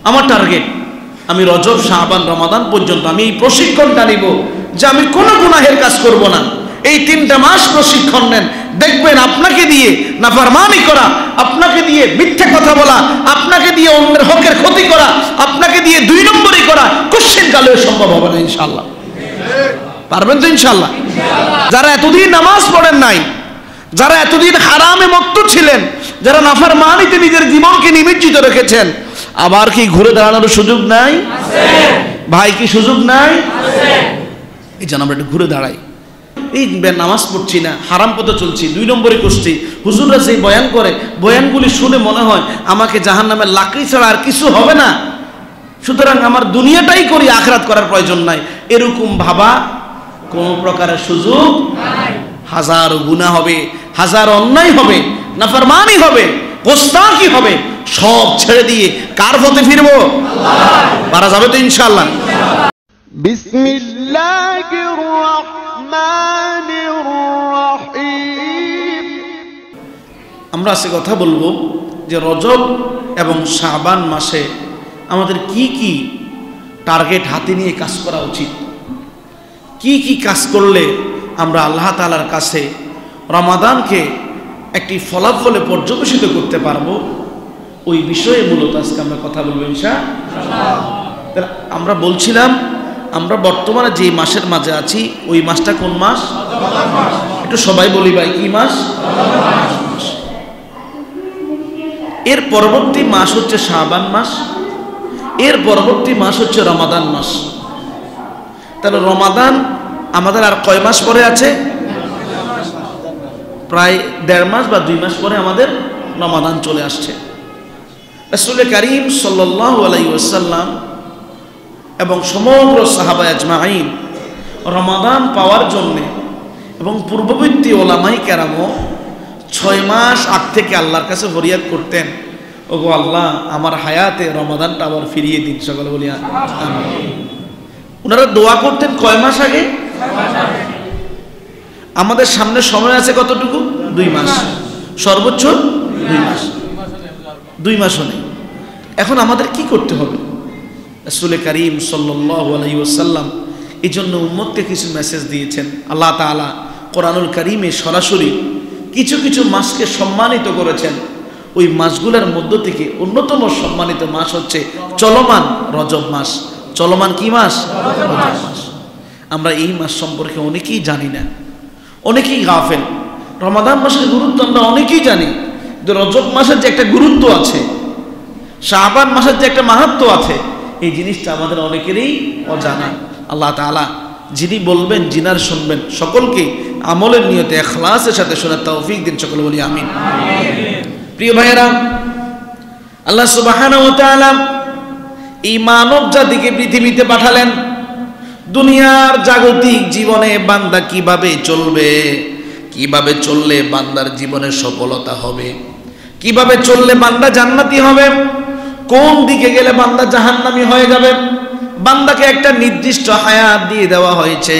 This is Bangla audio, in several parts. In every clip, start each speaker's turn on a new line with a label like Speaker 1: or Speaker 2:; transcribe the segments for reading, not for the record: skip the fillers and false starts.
Speaker 1: আমার টার্গেট আমি রজব, শাবান, রমাদান পর্যন্ত আমি এই প্রশিক্ষণটা নিব যে আমি কোনো গুনাহের কাজ করব না। এই 3টা মাস প্রশিক্ষণ নেন, দেখবেন আপনাকে দিয়ে নাফরমানি করা, আপনাকে দিয়ে মিথ্যা কথা বলা, আপনাকে দিয়ে অন্যের হকের ক্ষতি করা, আপনাকে দিয়ে 2 নম্বরই করা কোশ্চেন কালেও সম্ভব হবে না ইনশাআল্লাহ। পারবেন তো ইনশাআল্লাহ? যারা এতদিন নামাজ পড়েন নাই, যারা এতদিন হারামে মত্ত ছিলেন, যারা নাফরমানিতে নিজের জীবনকে নিমজ্জিত রেখেছেন, আবার কি ঘুরে দাঁড়ানোর সুযোগ নাই? ভাই কি সুযোগ নাই? এই জন্য আমরা একটু ঘুরে দাঁড়াই। এই নামাজ পড়ছি না, হারাম পথে চলছি, 2 নম্বরই করছি, হুজুররা যে বয়ান করে বয়ানগুলি শুনে মনে হয় আমাকে জাহান্নামের লাকড়ি ছাড়া আর কিছু হবে না, সুতরাং আমার দুনিয়াটাই করি, আখিরাত করার প্রয়োজন নাই, এরকম ভাবা কোন প্রকারের সুযোগ নাই। হাজার গুনাহ হবে, হাজার অন্যায় হবে, নাফরমানি হবে, গোস্তাখি হবে, সব ছেড়ে দিয়ে কার পথে ফিরবো? আল্লাহ। পারা যাবে তো ইনশাআল্লাহ?
Speaker 2: বিসমিল্লাহির রহমানির রহিম।
Speaker 1: আমরা আজকে কথা বলবো যে রজব এবং শাবান মাসে আমাদের কি কি টার্গেট হাতে নিয়ে কাজ করা উচিত, কি কি কাজ করলে আমরা আল্লাহ তাআলার কাছে রমাদানকে একটি ফলাফলে পর্যবেসিত করতে পারবো, ওই বিষয়ে মূলত আজকে আমরা কথা বলবো ইনশাআল্লাহ। আমরা বলছিলাম আমরা বর্তমানে যে মাসের মাঝে আছি ওই মাসটা কোন মাস? একটু সবাই বলি ভাই, কি মাস? এর পরবর্তী মাস হচ্ছে শাবান মাস, এর পরবর্তী মাস হচ্ছে রমাদান মাস। তাহলে রমাদান আমাদের আর কয় মাস পরে আছে? প্রায় 1.5 মাস বা 2 মাস পরে আমাদের রমাদান চলে আসছে। রাসূল কারীম সাল্লাল্লাহু আলাইহি ওয়াসাল্লাম এবং সমগ্র সাহাবা আজমাইন রমাদান পাওয়ার জন্য এবং পূর্ববর্তী ওলামাই কেরামও 6 মাস আগ থেকে আল্লাহর কাছে ফরিয়াদ করতেন, ওগো আল্লাহ আমার হায়াতে রমাদানটা আবার ফিরিয়ে দিন। সকলে বলি আমিন। ওনারা দোয়া করতেন কয় মাস আগে? আমাদের সামনে সময় আছে কতটুকু? 2 মাস, সর্বোচ্চ 2 মাস, 2 মাসও নেই। এখন আমাদের কি করতে হবে? রাসূল কারীম সাল্লাল্লাহু আলাইহি ওয়াসাল্লাম এই জন্য উম্মতকে কিছু মেসেজ দিয়েছেন। আল্লাহ তাআলা কোরআনুল কারীমে সরাসরি কিছু কিছু মাসকে সম্মানিত করেছেন। ওই মাসগুলোর মধ্য থেকে অন্যতম সম্মানিত মাস হচ্ছে চলমান রজব মাস। চলমান কি মাস? রজব মাস। আমরা এই মাস সম্পর্কে অনেকেই জানি না, অনেকেই গাফেল। রমাদান মাসের গুরুত্ব আমরা অনেকেই জানি, যে রজব মাসের যে একটা গুরুত্ব আছে, শাবান মাসের যে একটা মাহাত্ম্য আছে, এই জিনিসটা আমাদের অনেকেরই অজানা। আল্লাহ তাআলা যিনি বলবেন, যিনার শুনবেন, সকলকে আমলের নিয়তে ইখলাসের সাথে শোনার তৌফিক দিন। সকলে বলি আমিন। প্রিয় ভাইয়েরা, আল্লাহ সুবহানাহু ওয়া তাআলা এই মানব জাতিকে পৃথিবীতে পাঠালেন দুনিয়ার জাগতিক জীবনে বান্দা কিভাবে চলবে, কিভাবে চললে বান্দার জীবনে সফলতা হবে, কিভাবে চললে বান্দা জান্নাতি হবে, কোন দিকে গেলে বান্দা জাহান্নামী হয়ে যাবে। বান্দাকে একটা নির্দিষ্ট হায়াত দিয়ে দেওয়া হয়েছে।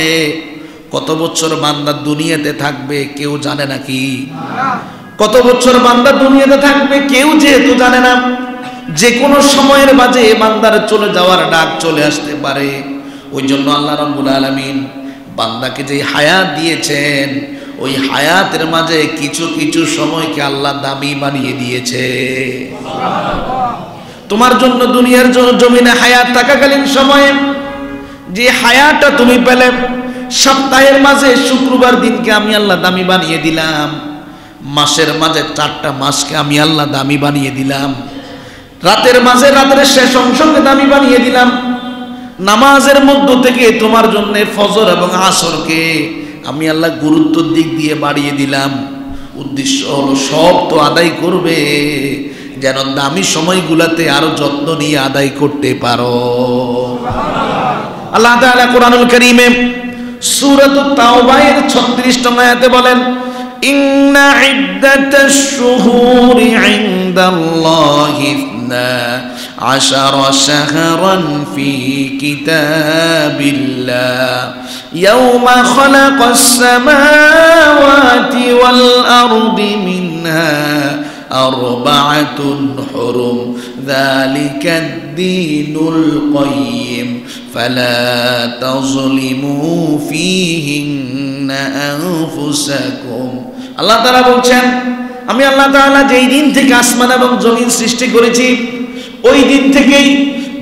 Speaker 1: কত বছর বান্দা দুনিয়াতে থাকবে কেউ জানে নাকি? কত বছর বান্দা দুনিয়াতে থাকবে কেউ যেহেতু জানে না, যে কোনো সময়ের মাঝে বান্দার চলে যাওয়ার ডাক চলে আসতে পারে। ওই জন্য আল্লাহ রাব্বুল আলামিন বান্দাকে যে হায়াত দিয়েছেন, ওই হায়াতের মাঝে কিছু কিছু সময়কে আল্লাহ দামি বানিয়ে দিয়েছে। তোমার জন্য দুনিয়ার জমিনে হায়াত থাকাকালীন সময়ে যে হায়াতটা তুমি পেলে, সপ্তাহের মাঝে শুক্রবার দিনকে আমি আল্লাহ দামি বানিয়ে দিলাম, মাসের মাঝে 4টা মাসকে আমি আল্লাহ দামি বানিয়ে দিলাম, রাতের মাঝে রাতের শেষ অংশকে দামি বানিয়ে দিলাম, নামাজের মধ্য থেকে তোমার জন্য ফজর এবং আসরকে আমি আল্লাহ গুরুত্বের দিক দিয়ে বাড়িয়ে দিলাম। উদ্দেশ্য হলো সব তো আদায় করবে, যেন দামি সময়গুলোতে আরো যত্ন নিয়ে আদায় করতে পারো। আল্লাহ তাআলা কোরআনুল কারীমে সূরাতুত তাওবা এর 36 নং আয়াতে বলেন, ইন্না ইদ্দাতাশ শুহুরি ইনদাল্লাহি 12 শাহরান ফি কিতাবিল্লাহ ইয়াওমা খালাকাস সামাওয়াতি ওয়াল আরদি মিনহা أربعة حرم যালিকাদ দীনুল কাইয়্যিম ফালা তাযলিমু ফীহিন্না আনফুসাকুম। আল্লাহ তাআলা বলছেন, আমি আল্লাহ তাআলা যেই দিন থেকে আসমান এবং জমিন সৃষ্টি করেছি ওই দিন থেকেই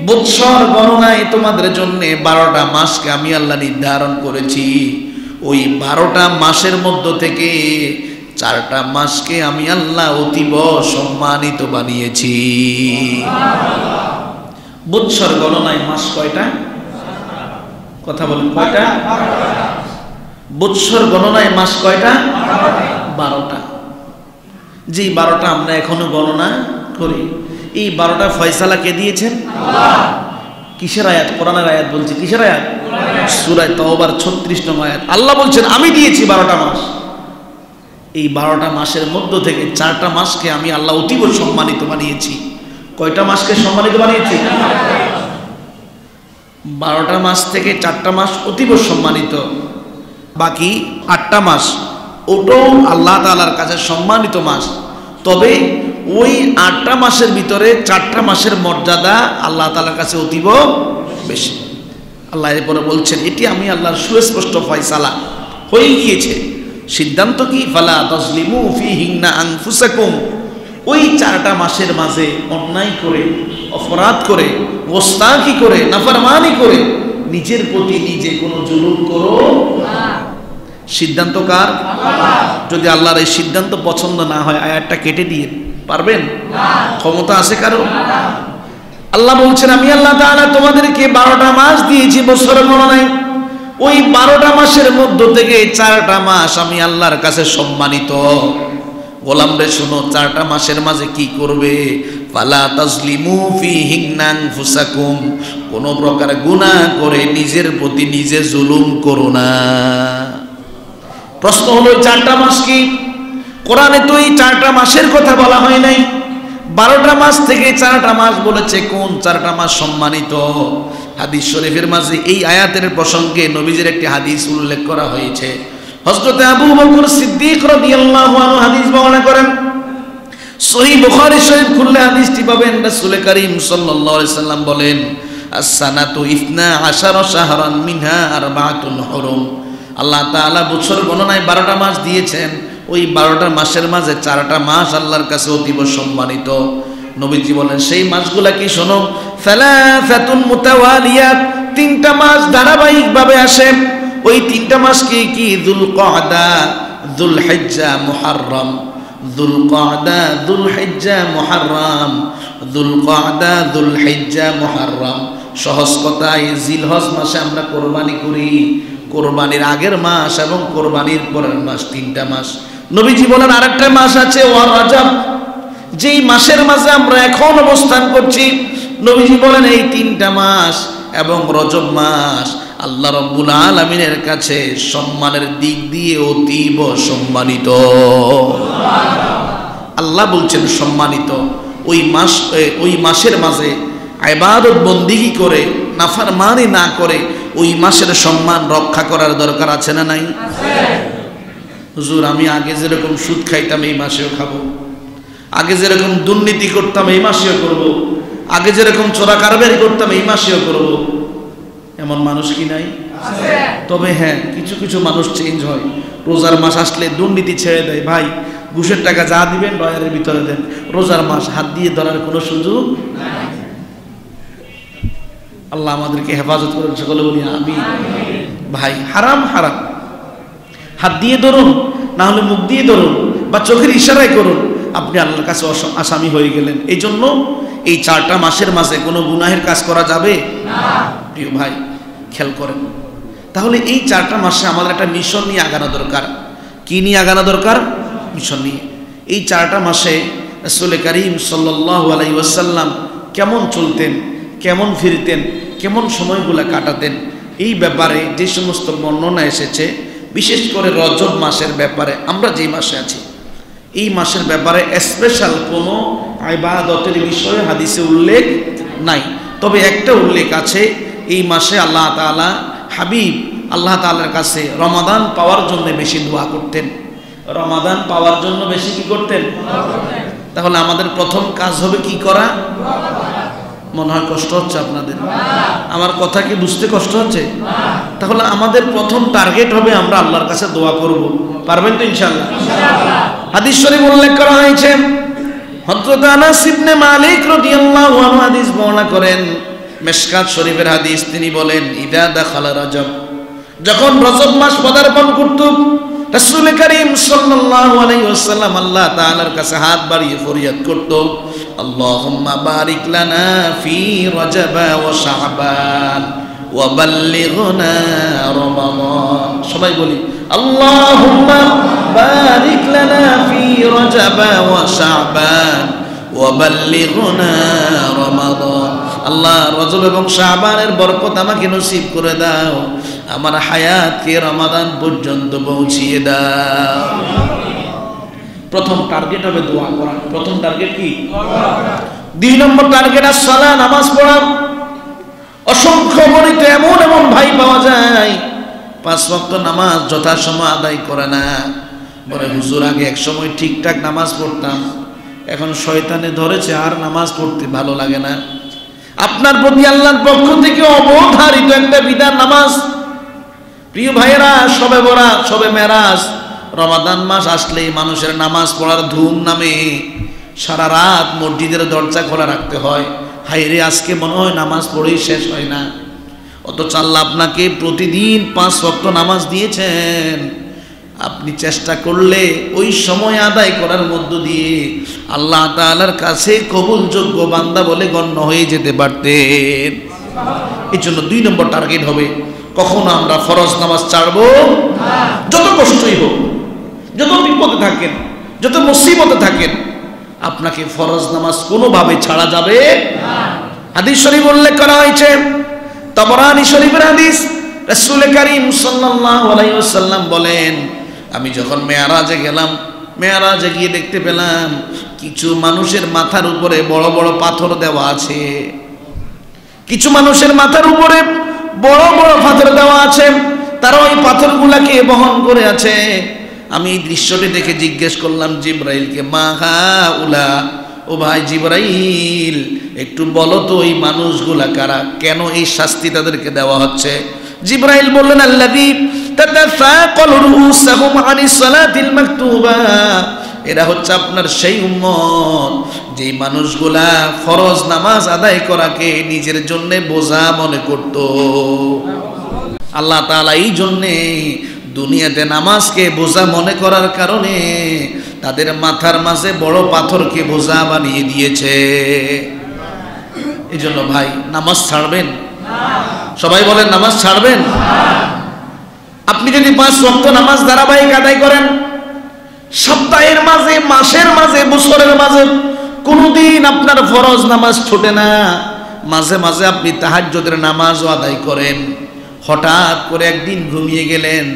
Speaker 1: বৎসর গণনায় তোমাদের জন্য 12টা মাসকে আমি আল্লাহ নির্ধারণ করেছি। ওই 12টা মাসের মধ্য থেকে 4টা মাসকে আমি আল্লাহ অতীব সম্মানিত বানিয়েছি। বৎসর গণনায় মাস কয়টা? কথা বলেন, কয়টা? বৎসর গণনায় মাস কয়টা? 12টা। যেই 12টা আমরা এখনো গণনা করি, এই 12টা ফয়সালা কে দিয়েছেন? আল্লাহ। কিসের আয়াত? কোরআনের আয়াত বলছি। কিসের আয়াত? সূরা তাওবার 36 নং আয়াত। আল্লাহ বলছেন আমি দিয়েছি 12টা মাস। এই 12টা মাসের মধ্য থেকে 4টা মাসকে আমি আল্লাহ অতীব সম্মানিত বানিয়েছি। কয়টা মাসকে সম্মানিত বানিয়েছি? 12টা মাস থেকে 4টা মাস অতীব সম্মানিত, বাকি 8টা মাস ওটাও আল্লাহ তাআলার কাছে সম্মানিত মাস। তবে ওই 8টা মাসের ভিতরে 4টা মাসের মর্যাদা আল্লাহ তাআলার কাছে অতীব বেশি। আল্লাহ এরপরে বলছেন এটি আমি আল্লাহর সুস্পষ্ট ফয়সালা হয়ে গিয়েছে। সিদ্ধান্ত কি? ফালা তাযলিমু ফীহিন্না আনফুসাকুম। ওই 4টা মাসের মাঝে অন্যায় করে, অপরাধ করে, গোস্তাখি করে, নাফরমানি করে নিজের প্রতি নিজে কোনো জুলুম করো না। সিদ্ধান্ত কার? আল্লাহ। যদি আল্লাহর এই সিদ্ধান্ত পছন্দ না হয় আয়াতটা কেটে দিয়ে পারবেন? না। ক্ষমতা আছে কারো? না। আল্লাহ বলছেন আমি আল্লাহ তাআলা তোমাদেরকে 12টা মাস দিয়েছি বছর গণনায়। ওই 12টা মাসের মধ্য থেকে 4টা মাস আমি আল্লাহর কাছে সম্মানিত। গোলামরে শোনো, 4টা মাসের মাঝে কি করবে? ফালা তাযলিমু ফীহিন্না আনফুসাকুম। কোনো প্রকার গুনাহ করে নিজের প্রতি নিজে জুলুম করো না। প্রশ্ন হলো 4টা মাস কি? কোরআনে তো এই 4টা মাসের কথা বলা হয় নাই। 12টা মাস থেকে 4টা মাস বলেছে। কোন 4টা মাস সম্মানিত? হাদিস শরীফের মাঝে এই আয়াতের প্রসঙ্গে নবীজির একটি হাদিস উল্লেখ করা হয়েছে। হযরত আবু বকর সিদ্দিক রাদিয়াল্লাহু আনহু হাদিস বর্ণনা করেন। সহিহ বুখারী শরীফ খুললে হাদিসটি পাবেন। রাসূল করিম সাল্লাল্লাহু আলাইহি সাল্লাম বলেন, আস-সানাতু 12 শাহরান মিনহা 4 হুরুম। আল্লাহ তাআলা বছর গণনায় 12টা মাস দিয়েছেন। ওই 12টা মাসের মাঝে 4টা মাস আল্লাহর কাছে অতীব সম্মানিত। নবীজি বলেন সেই মাসগুলা কি? শোনো, সালাসাতুন মুতাওয়ালিয়াত, 3টা মাস ধারাবাহিকভাবে আসে। ওই 3টা মাস কি? যুলকআদা, যুলহিজ্জা, মুহররম। যুলকআদা, যুলহিজ্জা, মুহররম। যুলকআদা, যুলহিজ্জা, মুহররম। সহজ কথায় জিলহজ মাসে আমরা কোরবানি করি। কোরবানির আগের মাস এবং কোরবানির পরের মাস 3টা মাস। নবীজি বলেন আরেকটা মাস আছে ওয়া রজব, যেই মাসের মাঝে আমরা এখন অবস্থান করছি। নবীজি বলেন এই 3টা মাস এবং রজব মাস আল্লাহ রাব্বুল আলামিনের কাছে সম্মানের দিক দিয়ে অতীব সম্মানিত। আল্লাহ বলছেন সম্মানিত। ওই মাসের মাঝে ইবাদত বন্দেগী করে, নাফরমানি না করে ওই মাসের সম্মান রক্ষা করার দরকার আছে না নাই? আছে। হুজুর আমি আগে যেরকম সুদ খাইতাম এই মাসেও খাবো, আগে যেরকম দুর্নীতি করতাম এই মাসেও করব, আগে যেরকম চোরা কারবারি করতাম এই মাসেও করব, এমন মানুষ কি নাই? আছে। তবে হ্যাঁ, কিছু কিছু মানুষ চেঞ্জ হয়। রোজার মাস আসলে দুর্নীতি ছেড়ে দেয়। ভাই ঘুষের টাকা যা দিবেন ডয়ারের ভিতরে দেন, রোজার মাস হাত দিয়ে ধরার কোনো সুযোগ নাই। আল্লাহ আমাদেরকে হেফাজত করেন, সকলে বলি আমিন। ভাই হারাম হারাম, হাত দিয়ে ধরুন, না হলে মুখ দিয়ে ধরুন, বা চোখের ইশারায় করুন, আপনি আল্লাহর কাছে আসামি হয়ে গেলেন। এই জন্য এই 4টা মাসের মাঝে কোনো গুনাহের কাজ করা যাবে না। প্রিয় ভাই খেয়াল করেন, তাহলে এই 4টা মাসে আমাদের একটা মিশন নিয়ে আগানো দরকার। কি নিয়ে আগানো দরকার? মিশন নিয়ে। এই 4টা মাসে রাসূল করিম সাল্লাল্লাহু আলাইহি ওয়াসাল্লাম কেমন চলতেন, কেমন ফিরতেন, কেমন সময়গুলো কাটাতেন, এই ব্যাপারে যে সমস্ত বর্ণনা এসেছে, বিশেষ করে রজব মাসের ব্যাপারে, আমরা যেই মাসে আছি এই মাসের ব্যাপারে স্পেশাল কোনো ইবাদতের বিষয়ে হাদিসে উল্লেখ নাই। তবে একটা উল্লেখ আছে, এই মাসে আল্লাহ তাআলা হাবিব আল্লাহ তাআলার কাছে রমাদান পাওয়ার জন্য বেশি দোয়া করতেন। রমাদান পাওয়ার জন্য বেশি কি করতেন? তাহলে আমাদের প্রথম কাজ হবে কি করা? মনে হয় কষ্ট হচ্ছে আপনাদের? আমার কথা কি বুঝতে কষ্ট হচ্ছে? তাহলে আমাদের প্রথম টার্গেট হবে আমরা আল্লাহর কাছে দোয়া করব। পারবেন তো ইনশাআল্লাহ? হাদিস শরীফ উল্লেখ করা হয়েছে, হযরত আনাস ইবনে মালিক রাদিয়াল্লাহু আনহু হাদিস বর্ণনা করেন, মিশকাত শরীফের হাদিস। তিনি বলেন, ইদা দাখালা রজব, যখন রজব মাস পদার্পণ করত, রাসূল করিম সাল্লাল্লাহু আলাইহি ওয়াসাল্লাম আল্লাহ তাআলার কাছে হাত বাড়িয়ে ফরিয়াদ করত, আল্লাহুম্মা বারিক লানা ফি রজব ওয়া শাবান ওয়া বাল্লিগনা রমাদান। সবাই বলি, আল্লাহুম্মা বারিক লানা ফি রজব ওয়া শাবান ওয়া বাল্লিগনা রমাদান। আল্লাহ, রজব এবং শাবানের বরকত আমাকে নসিব করে দাও, আমার হায়াতকে রমাদান পর্যন্ত পৌঁছিয়ে দাও। প্রথম টার্গেট হবে দোয়া করা। প্রথম টার্গেট কি? 2 নম্বর টার্গেট আসসালাহ, নামাজ পড়া। অসংখ্য গণিত এমন এমন ভাই পাওয়া যায় 5 ওয়াক্ত নামাজ যথাসময় আদায় করে না। বলে, হুজুর আগে এক সময় ঠিকঠাক নামাজ পড়তাম, এখন শয়তানে ধরেছে আর নামাজ পড়তে ভালো লাগে না। আপনার প্রতি আল্লাহর পক্ষ থেকে অবধারিত একটা বিধান নামাজ। প্রিয় ভাইয়েরা, সবে বরাত, সবে মেরাজ, রমাদান মাস আসলেই মানুষের নামাজ পড়ার ধুম নামে সারা রাত মসজিদের দরজা খোলা রাখতে হয়। হায়রে, আজকে মনে হয় নামাজ পড়েই শেষ হয় না। অথচ আল্লাহ আপনাকে প্রতিদিন 5 ওয়াক্ত নামাজ দিয়েছেন। আপনি চেষ্টা করলে ওই সময় আদায় করার মধ্য দিয়ে আল্লাহ তাআলার কাছে কবুলযোগ্য বান্দা বলে গণ্য হয়ে যেতে পারতেন। এই জন্য 2 নম্বর টার্গেট হবে, কখনো আমরা ফরজ নামাজ ছাড়বো না। যত কষ্টই হোক, যত বিপদে থাকেন, যত মুসিবতে থাকেন, আপনাকে ফরজ নামাজ কোনোভাবে ছাড়া যাবে না। হাদিস শরীফ উল্লেখ করা হয়েছে, তাবরানী শরীফের হাদিস। রাসূল করিম সাল্লাল্লাহু আলাইহি ওয়াসাল্লাম বলেন, আমি যখন মেরাজে গেলাম, মেরাজে গিয়ে দেখতে পেলাম কিছু মানুষের মাথার উপরে বড় বড় পাথর দেওয়া আছে। কিছু মানুষের মাথার উপরে বড় বড় পাথর দেওয়া আছে, তারা ওই পাথরগুলাকে বহন করে আছে। আমি এই দৃশ্যটি দেখে জিজ্ঞেস করলাম জিবরাইলকে, মা হাউলা, ও ভাই জিবরাইল, একটু বলো তো এই মানুষগুলা কারা, কেন এই শাস্তি তাদেরকে দেওয়া হচ্ছে? জিবরাইল বললেন, আল্লাযী তাতাফাকালু রুউসুহুম আনিস সালাতিল মাকতুবা, এরা হচ্ছে আপনার সেই উম্মত যে মানুষগুলা ফরজ নামাজ আদায় করাকে নিজের জন্য বোঝা মনে করত। আল্লাহ তাআলা এই জন্যে দুনিয়াতে নামাজকে বোঝা মনে করার কারণে তাদের মাথার মাঝে বড় পাথরকে বোঝা বানিয়ে দিয়েছে। এই জন্য ভাই, নামাজ ছাড়বেন না। সবাই বলেন, নামাজ ছাড়বেন না। আপনি যদি 5 ওয়াক্ত নামাজ ধারাবাহিক আদায় করেন, সপ্তাহের মাঝে, মাসের মাঝে, বছরের মাঝে কোনোদিন আপনার ফরজ নামাজ ছুটে না, মাঝে মাঝে আপনি তাহাজ্জুদের নামাজও আদায় করেন, হঠাৎ করে একদিন ঘুমিয়ে গেলেন,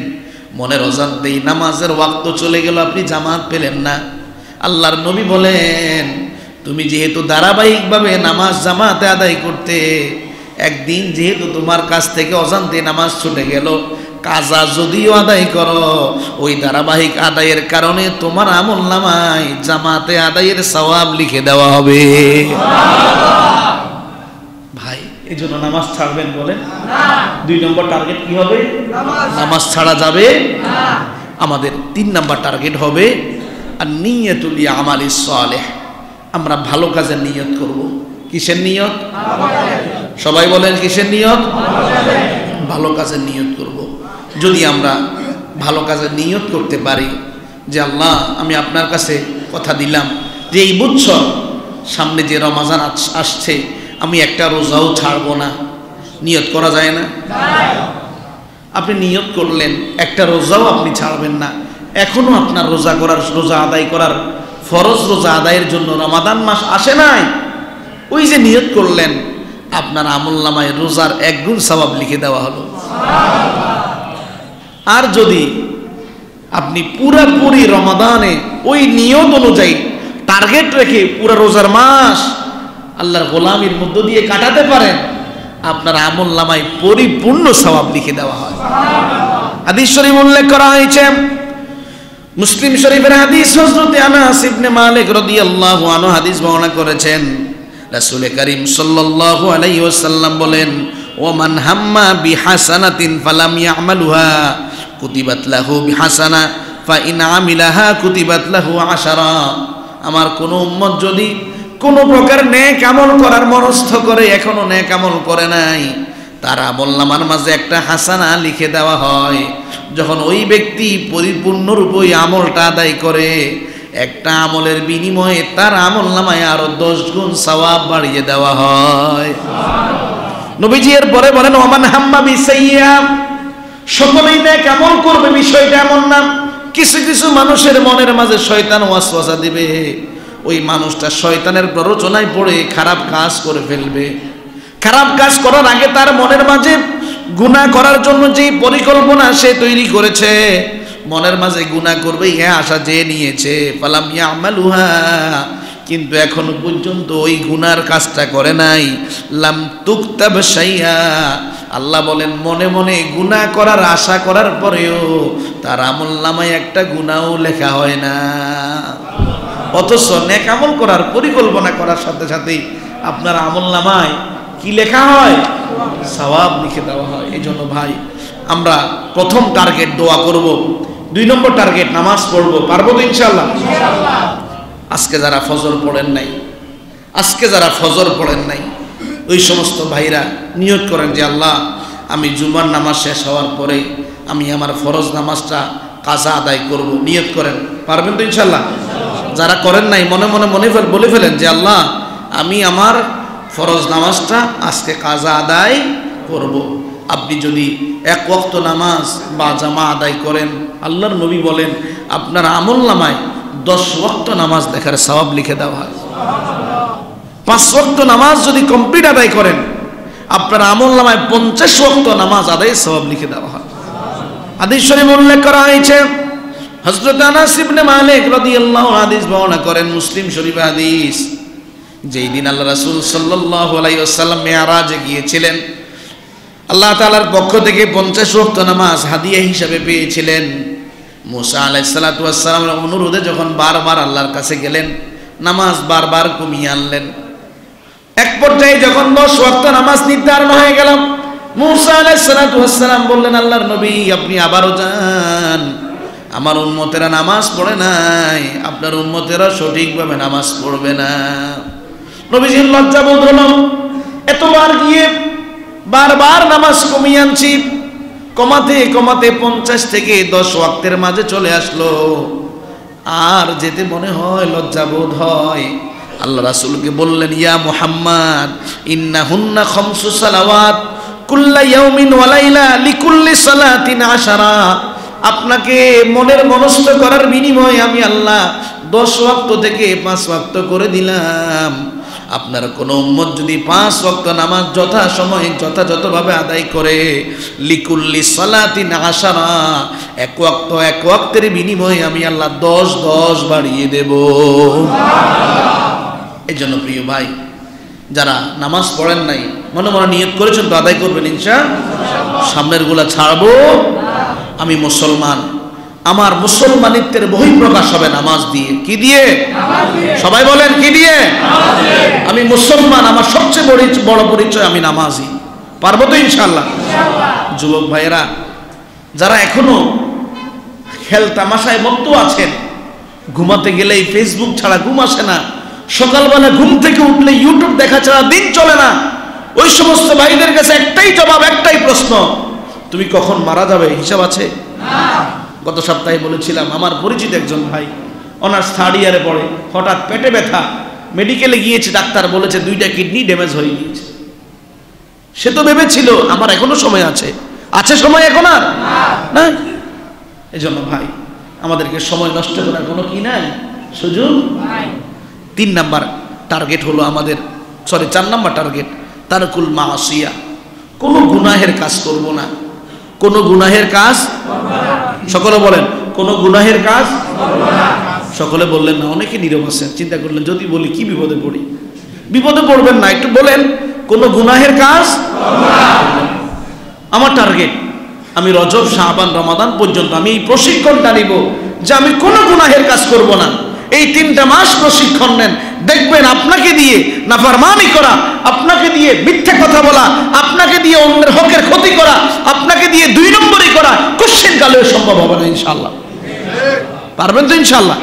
Speaker 1: মনের অজান্তেই নামাজের ওয়াক্ত চলে গেল, আপনি জামাত পেলেন না। আল্লাহর নবী বলেন, তুমি যেহেতু ধারাবাহিকভাবে নামাজ জামাতে আদায় করতে, একদিন যেহেতু তোমার কাছ থেকে অজান্তে নামাজ ছুটে গেল, কাজা যদিও আদায় করো, ওই ধারাবাহিক আদায়ের কারণে তোমার আমলনামায় জামাতে আদায়ের সওয়াব লিখে দেওয়া হবে। ভাই, এই জন্য নামাজ ছাড়বেন বলেন না। 2 নম্বর টার্গেট কি হবে? নামাজ ছাড়া যাবে না। আমাদের 3 নম্বর টার্গেট হবে আর নিয়তুল আমালিস সালেহ, আমরা ভালো কাজের নিয়ত করব। কিসের নিয়ত? সবাই বলেন, কিসের নিয়ত? ভালো কাজের নিয়ত করব। যদি আমরা ভালো কাজের নিয়ত করতে পারি যে আল্লাহ, আমি আপনার কাছে কথা দিলাম যে এই বছর সামনে যে রমজান আসছে, আমি একটা রোজাও ছাড়বো না। নিয়ত করা যায় না? আপনি নিয়ত করলেন একটা রোজাও আপনি ছাড়বেন না, এখনো আপনার রোজা আদায় করার, ফরজ রোজা আদায়ের জন্য রমাদান মাস আসে নাই। ওই যে নিয়ত করলেন, আপনার আমলনামায় রোজার 1 গুণ সওয়াব লিখে দেওয়া হলো। আর যদি আপনি পুরোপুরি রমাদানে ওই নিয়ত অনুযায়ী টার্গেট রেখে পুরো রোজার মাস আল্লাহর গোলামির মধ্য দিয়ে কাটাতে পারেন, আপনার আমলনামায় পরিপূর্ণ সওয়াব লিখে দেওয়া হয়। হাদিস শরীফ উল্লেখ করা হয়েছে, মুসলিম শরীফের হাদিস, হযরত আনাস ইবনে মালিক রাদিয়াল্লাহু আনহু হাদিস বর্ণনা করেছেন। রাসূল করিম সাল্লাল্লাহু আলাইহি ওয়াসাল্লাম বলেন, ওমান হাম্মা বিহাসানাতিন ফালাম ইয়ামালুহা কুতিবাত লাহু বিহাসানা ফা ইন আমিলাহা কুতিবাত লাহু আশারা। আমার কোন উম্মত যদি কোন প্রকার নেক আমল করার মনস্থ করে, এখনো নেক আমল করে নাই, তার আমলনামার মাঝে একটা হাসানা লিখে দেওয়া হয়। যখন ওই ব্যক্তি পরিপূর্ণরূপে ওই আমলটা আদায় করে, একটা আমলের বিনিময়ে তার আমলনামায় আরো 10 গুণ সওয়াব বাড়িয়ে দেওয়া হয়। নবীজি এর পরে বলেন, ওমান হাম্মা বিসাইয়্যা, সকলেই নেক আমল করবে বিষয়টা এমন না। কিছু কিছু মানুষের মনের মাঝে শয়তান ওয়াসওয়াসা দিবে, ওই মানুষটা শয়তানের প্ররোচনায় পড়ে খারাপ কাজ করে ফেলবে। খারাপ কাজ করার আগে তার মনের মাঝে গুনাহ করার জন্য যে পরিকল্পনা সে তৈরি করেছে, মনের মাঝে গুনাহ করবে হ্যাঁ আশা যে নিয়েছে, ফালাম ইয়ামালুহা, কিন্তু এখনো পর্যন্ত ওই গুনার কাজটা করে নাই, লাম তুকতাব শাইআ, আল্লাহ বলেন মনে মনে গুনাহ করার আশা করার পরেও তার আমলনামায় একটা গুনাহও লেখা হয় না। অথচ নেক আমল করার পরিকল্পনা করার সাথে সাথেই আপনার আমলনামায় কি লেখা হয়? সওয়াব লিখে দেওয়া হয়। এই জন্য ভাই, আমরা প্রথম টার্গেট দোয়া করব, 2 নম্বর টার্গেট নামাজ পড়ব। পারবো তো ইনশাআল্লাহ? আজকে যারা ফজর পড়েন নাই, ওই সমস্ত ভাইরা নিয়ত করেন যে আল্লাহ, আমি জুমার নামাজ শেষ হওয়ার পরে আমি আমার ফরজ নামাজটা কাজা আদায় করব। নিয়ত করেন, পারবেন তো ইনশাআল্লাহ? যারা করেন নাই মনে মনে বলে ফেলেন যে আল্লাহ, আমি আমার ফরজ নামাজটা আজকে কাজা আদায় করব। আপনি যদি 1 ওয়াক্ত নামাজ বা জামা আদায় করেন, আল্লাহর নবী বলেন আপনার আমলনামায় 10 ওয়াক্ত নামাজ দেখার সওয়াব লিখে দেওয়া হয়। 5 ওয়াক্ত নামাজ যদি কমপ্লিট আদায় করেন, আপনার আমলনামায় 50 ওয়াক্ত নামাজ আদায় সওয়াব লিখে দেওয়া হয়। হাদিস শরীফে উল্লেখ করা হয়েছে, হযরত আনাস ইবনে মালিক রাদিয়াল্লাহু আনহু হাদিস বর্ণনা করেন, মুসলিম শরীফে হাদিস, যেই দিন আল্লাহ রাসূল সাল্লাল্লাহু আলাইহি ওয়াসাল্লাম মেরাজে গিয়েছিলেন, আল্লাহ তাআলার পক্ষ থেকে 50 ওয়াক্ত নামাজ হাদিয়া হিসাবে পেয়েছিলেন। মুসা আলাইহিস সালাতু ওয়াস সালামের অনুরোধে যখন বারবার আল্লাহর কাছে গেলেন, নামাজ বারবার কমিয়ে আনলেন। এক পর্যায়ে যখন 10 ওয়াক্ত নামাজ নির্ধারণ হয়ে গেল, মুসা আলাইহিস সালাতু ওয়াস সালাম বললেন, আল্লাহর নবী আপনি আবারও যান, আমার উম্মতেরা নামাজ পড়ে নাই, আপনার উম্মতেরা সঠিকভাবে নামাজ পড়বে না। নবীজির লজ্জা বোধ হলো, এতবার গিয়ে বারবার নামাজ কমিয়ে আনছি, কমাতে 50 থেকে 10 ওয়াক্তের মাঝে চলে আসলো, আর যেতে মনে হয় লজ্জা বোধ হয়। আল্লাহ রাসূলকে বললেন, ইয়া মুহাম্মদ, ইন্নাহুন্না 5 সালাওয়াত কুল্লা ইয়াউমিন ওয়া লাইলা লিকুল্লি সালাতিন 10। আপনাকে মনের মনস্থ করার বিনিময়ে আমি আল্লাহ 10 ওয়াক্ত থেকে 5 ওয়াক্ত করে দিলাম। আপনার কোন উম্মত যদি 5 ওয়াক্ত নামাজ যথাসময়ে যথাযথভাবে আদায় করে, লিকুল্লি সালাতিন 10, 1 ওয়াক্তের বিনিময়ে আমি আল্লাহ 10 বাড়িয়ে দেব। এই জন্য প্রিয় ভাই, যারা নামাজ পড়েন নাই মনে মনে নিয়ত করেছেন তো আদায় করবেন ইনশাআল্লাহ। সামনের গুলা ছাড়বো। আমি মুসলমান, আমার মুসলমানিত্বের বহিঃপ্রকাশ হবে নামাজ দিয়ে। কি দিয়ে? সবাই বলেন কি দিয়ে? আমি মুসলমান, আমার সবচেয়ে বড় পরিচয় আমি নামাজি। পারবো তো ইনশাআল্লাহ? যুবক ভাইয়েরা, যারা এখনো খেল তামাশায় মত্ত আছেন, ঘুমাতে গেলেই ফেসবুক ছাড়া ঘুম আসে না, সকালবেলা ঘুম থেকে উঠলে ইউটিউব দেখা ছাড়া দিন চলে না, ওই সমস্ত ভাইদের কাছে একটাই জবাব, একটাই প্রশ্ন, তুমি কখন মারা যাবে হিসাব আছে? গত সপ্তাহে বলেছিলাম, আমার পরিচিত একজন ভাই অনার্স 3rd ইয়ারে পড়ে, হঠাৎ পেটে ব্যথা, মেডিকেলে গিয়েছে, ডাক্তার বলেছে 2টা কিডনি ড্যামেজ হয়ে গিয়েছে। সে তো ভেবেছিল আমার এখনো সময় আছে সময় এখন আর না। এই জন্য ভাই, আমাদেরকে সময় নষ্ট করার কোনো কি নাই, সুযোগ নাই। 3 নাম্বার টার্গেট হলো আমাদের, 4 নাম্বার টার্গেট, তারকুল মাসিয়া, কোনো গুনাহের কাজ করব না। কোনো গুনাহের কাজ, সকলে বলেন কোনো গুনাহের কাজ। সকলে বললেন না, অনেকে নীরব আছেন, চিন্তা করলেন যদি বলি কি বিপদে পড়ি। বিপদে পড়বেন না, একটু বলেন কোনো গুনাহের কাজ। আমার টার্গেট, আমি রজব, শাবান, রমাদান পর্যন্ত আমি এই প্রশিক্ষণটা নিব যে আমি কোনো গুনাহের কাজ করব না। এই 3টা মাস প্রশিক্ষণ নেন, দেখবেন আপনাকে দিয়ে নাফরমানি করা, আপনাকে দিয়ে মিথ্যা কথা বলা, আপনাকে দিয়ে অন্যের হকের ক্ষতি করা, আপনাকে দিয়ে 2 নম্বরই করা কোশ্চেন কালেও সম্ভব হবে না ইনশাআল্লাহ। পারবেন তো ইনশাআল্লাহ?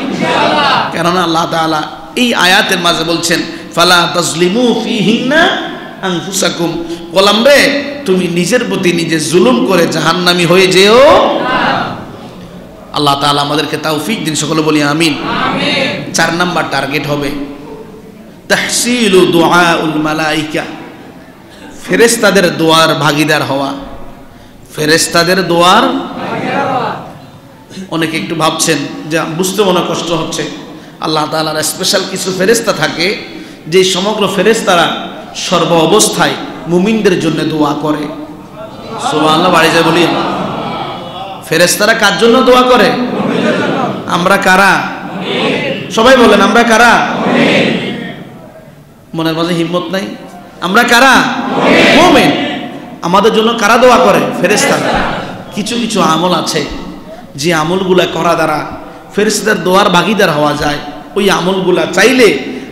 Speaker 1: কেননা আল্লাহ তাআলা এই আয়াতের মাঝে বলছেন ফালা তাজলিমু ফিহিন্না আনফুসাকুম, গোলাম রে তুমি নিজের প্রতি নিজে জুলুম করে জাহান্নামী হয়ে যেও না। আল্লাহ তাআলা আমাদেরকে তৌফিক দিন, সকলে বলি আমিন। 4 নাম্বার টার্গেট হবে তাহসিলু দুআউল মালাইকা, ফেরেশতাদের দোয়ার ভাগীদার হওয়া। ফেরেশতাদের দোয়ার ভাগীদার হওয়া। অনেকে একটু ভাবছেন যে বুঝতে মনে কষ্ট হচ্ছে, আল্লাহ তাআলার স্পেশাল কিছু ফেরেশতা থাকে যে সমগ্র ফেরেশতারা সর্ব অবস্থায় মুমিনদের জন্য দোয়া করে। সুবহানাল্লাহ, বাড়ি যায় বলি। ফেরেশতারা কার জন্য দোয়া করে? আমরা কারা? সবাই বলেন আমরা কারা? মনের মাঝে হিম্মত নাই? আমরা কারা? মুমিন। আমাদের জন্য কারা দোয়া করে? ফেরেশতারা। কিছু কিছু আমল আছে যে আমলগুলা করা দ্বারা ফেরেশতাদের দোয়ার ভাগীদার হওয়া যায়। ওই আমলগুলা চাইলে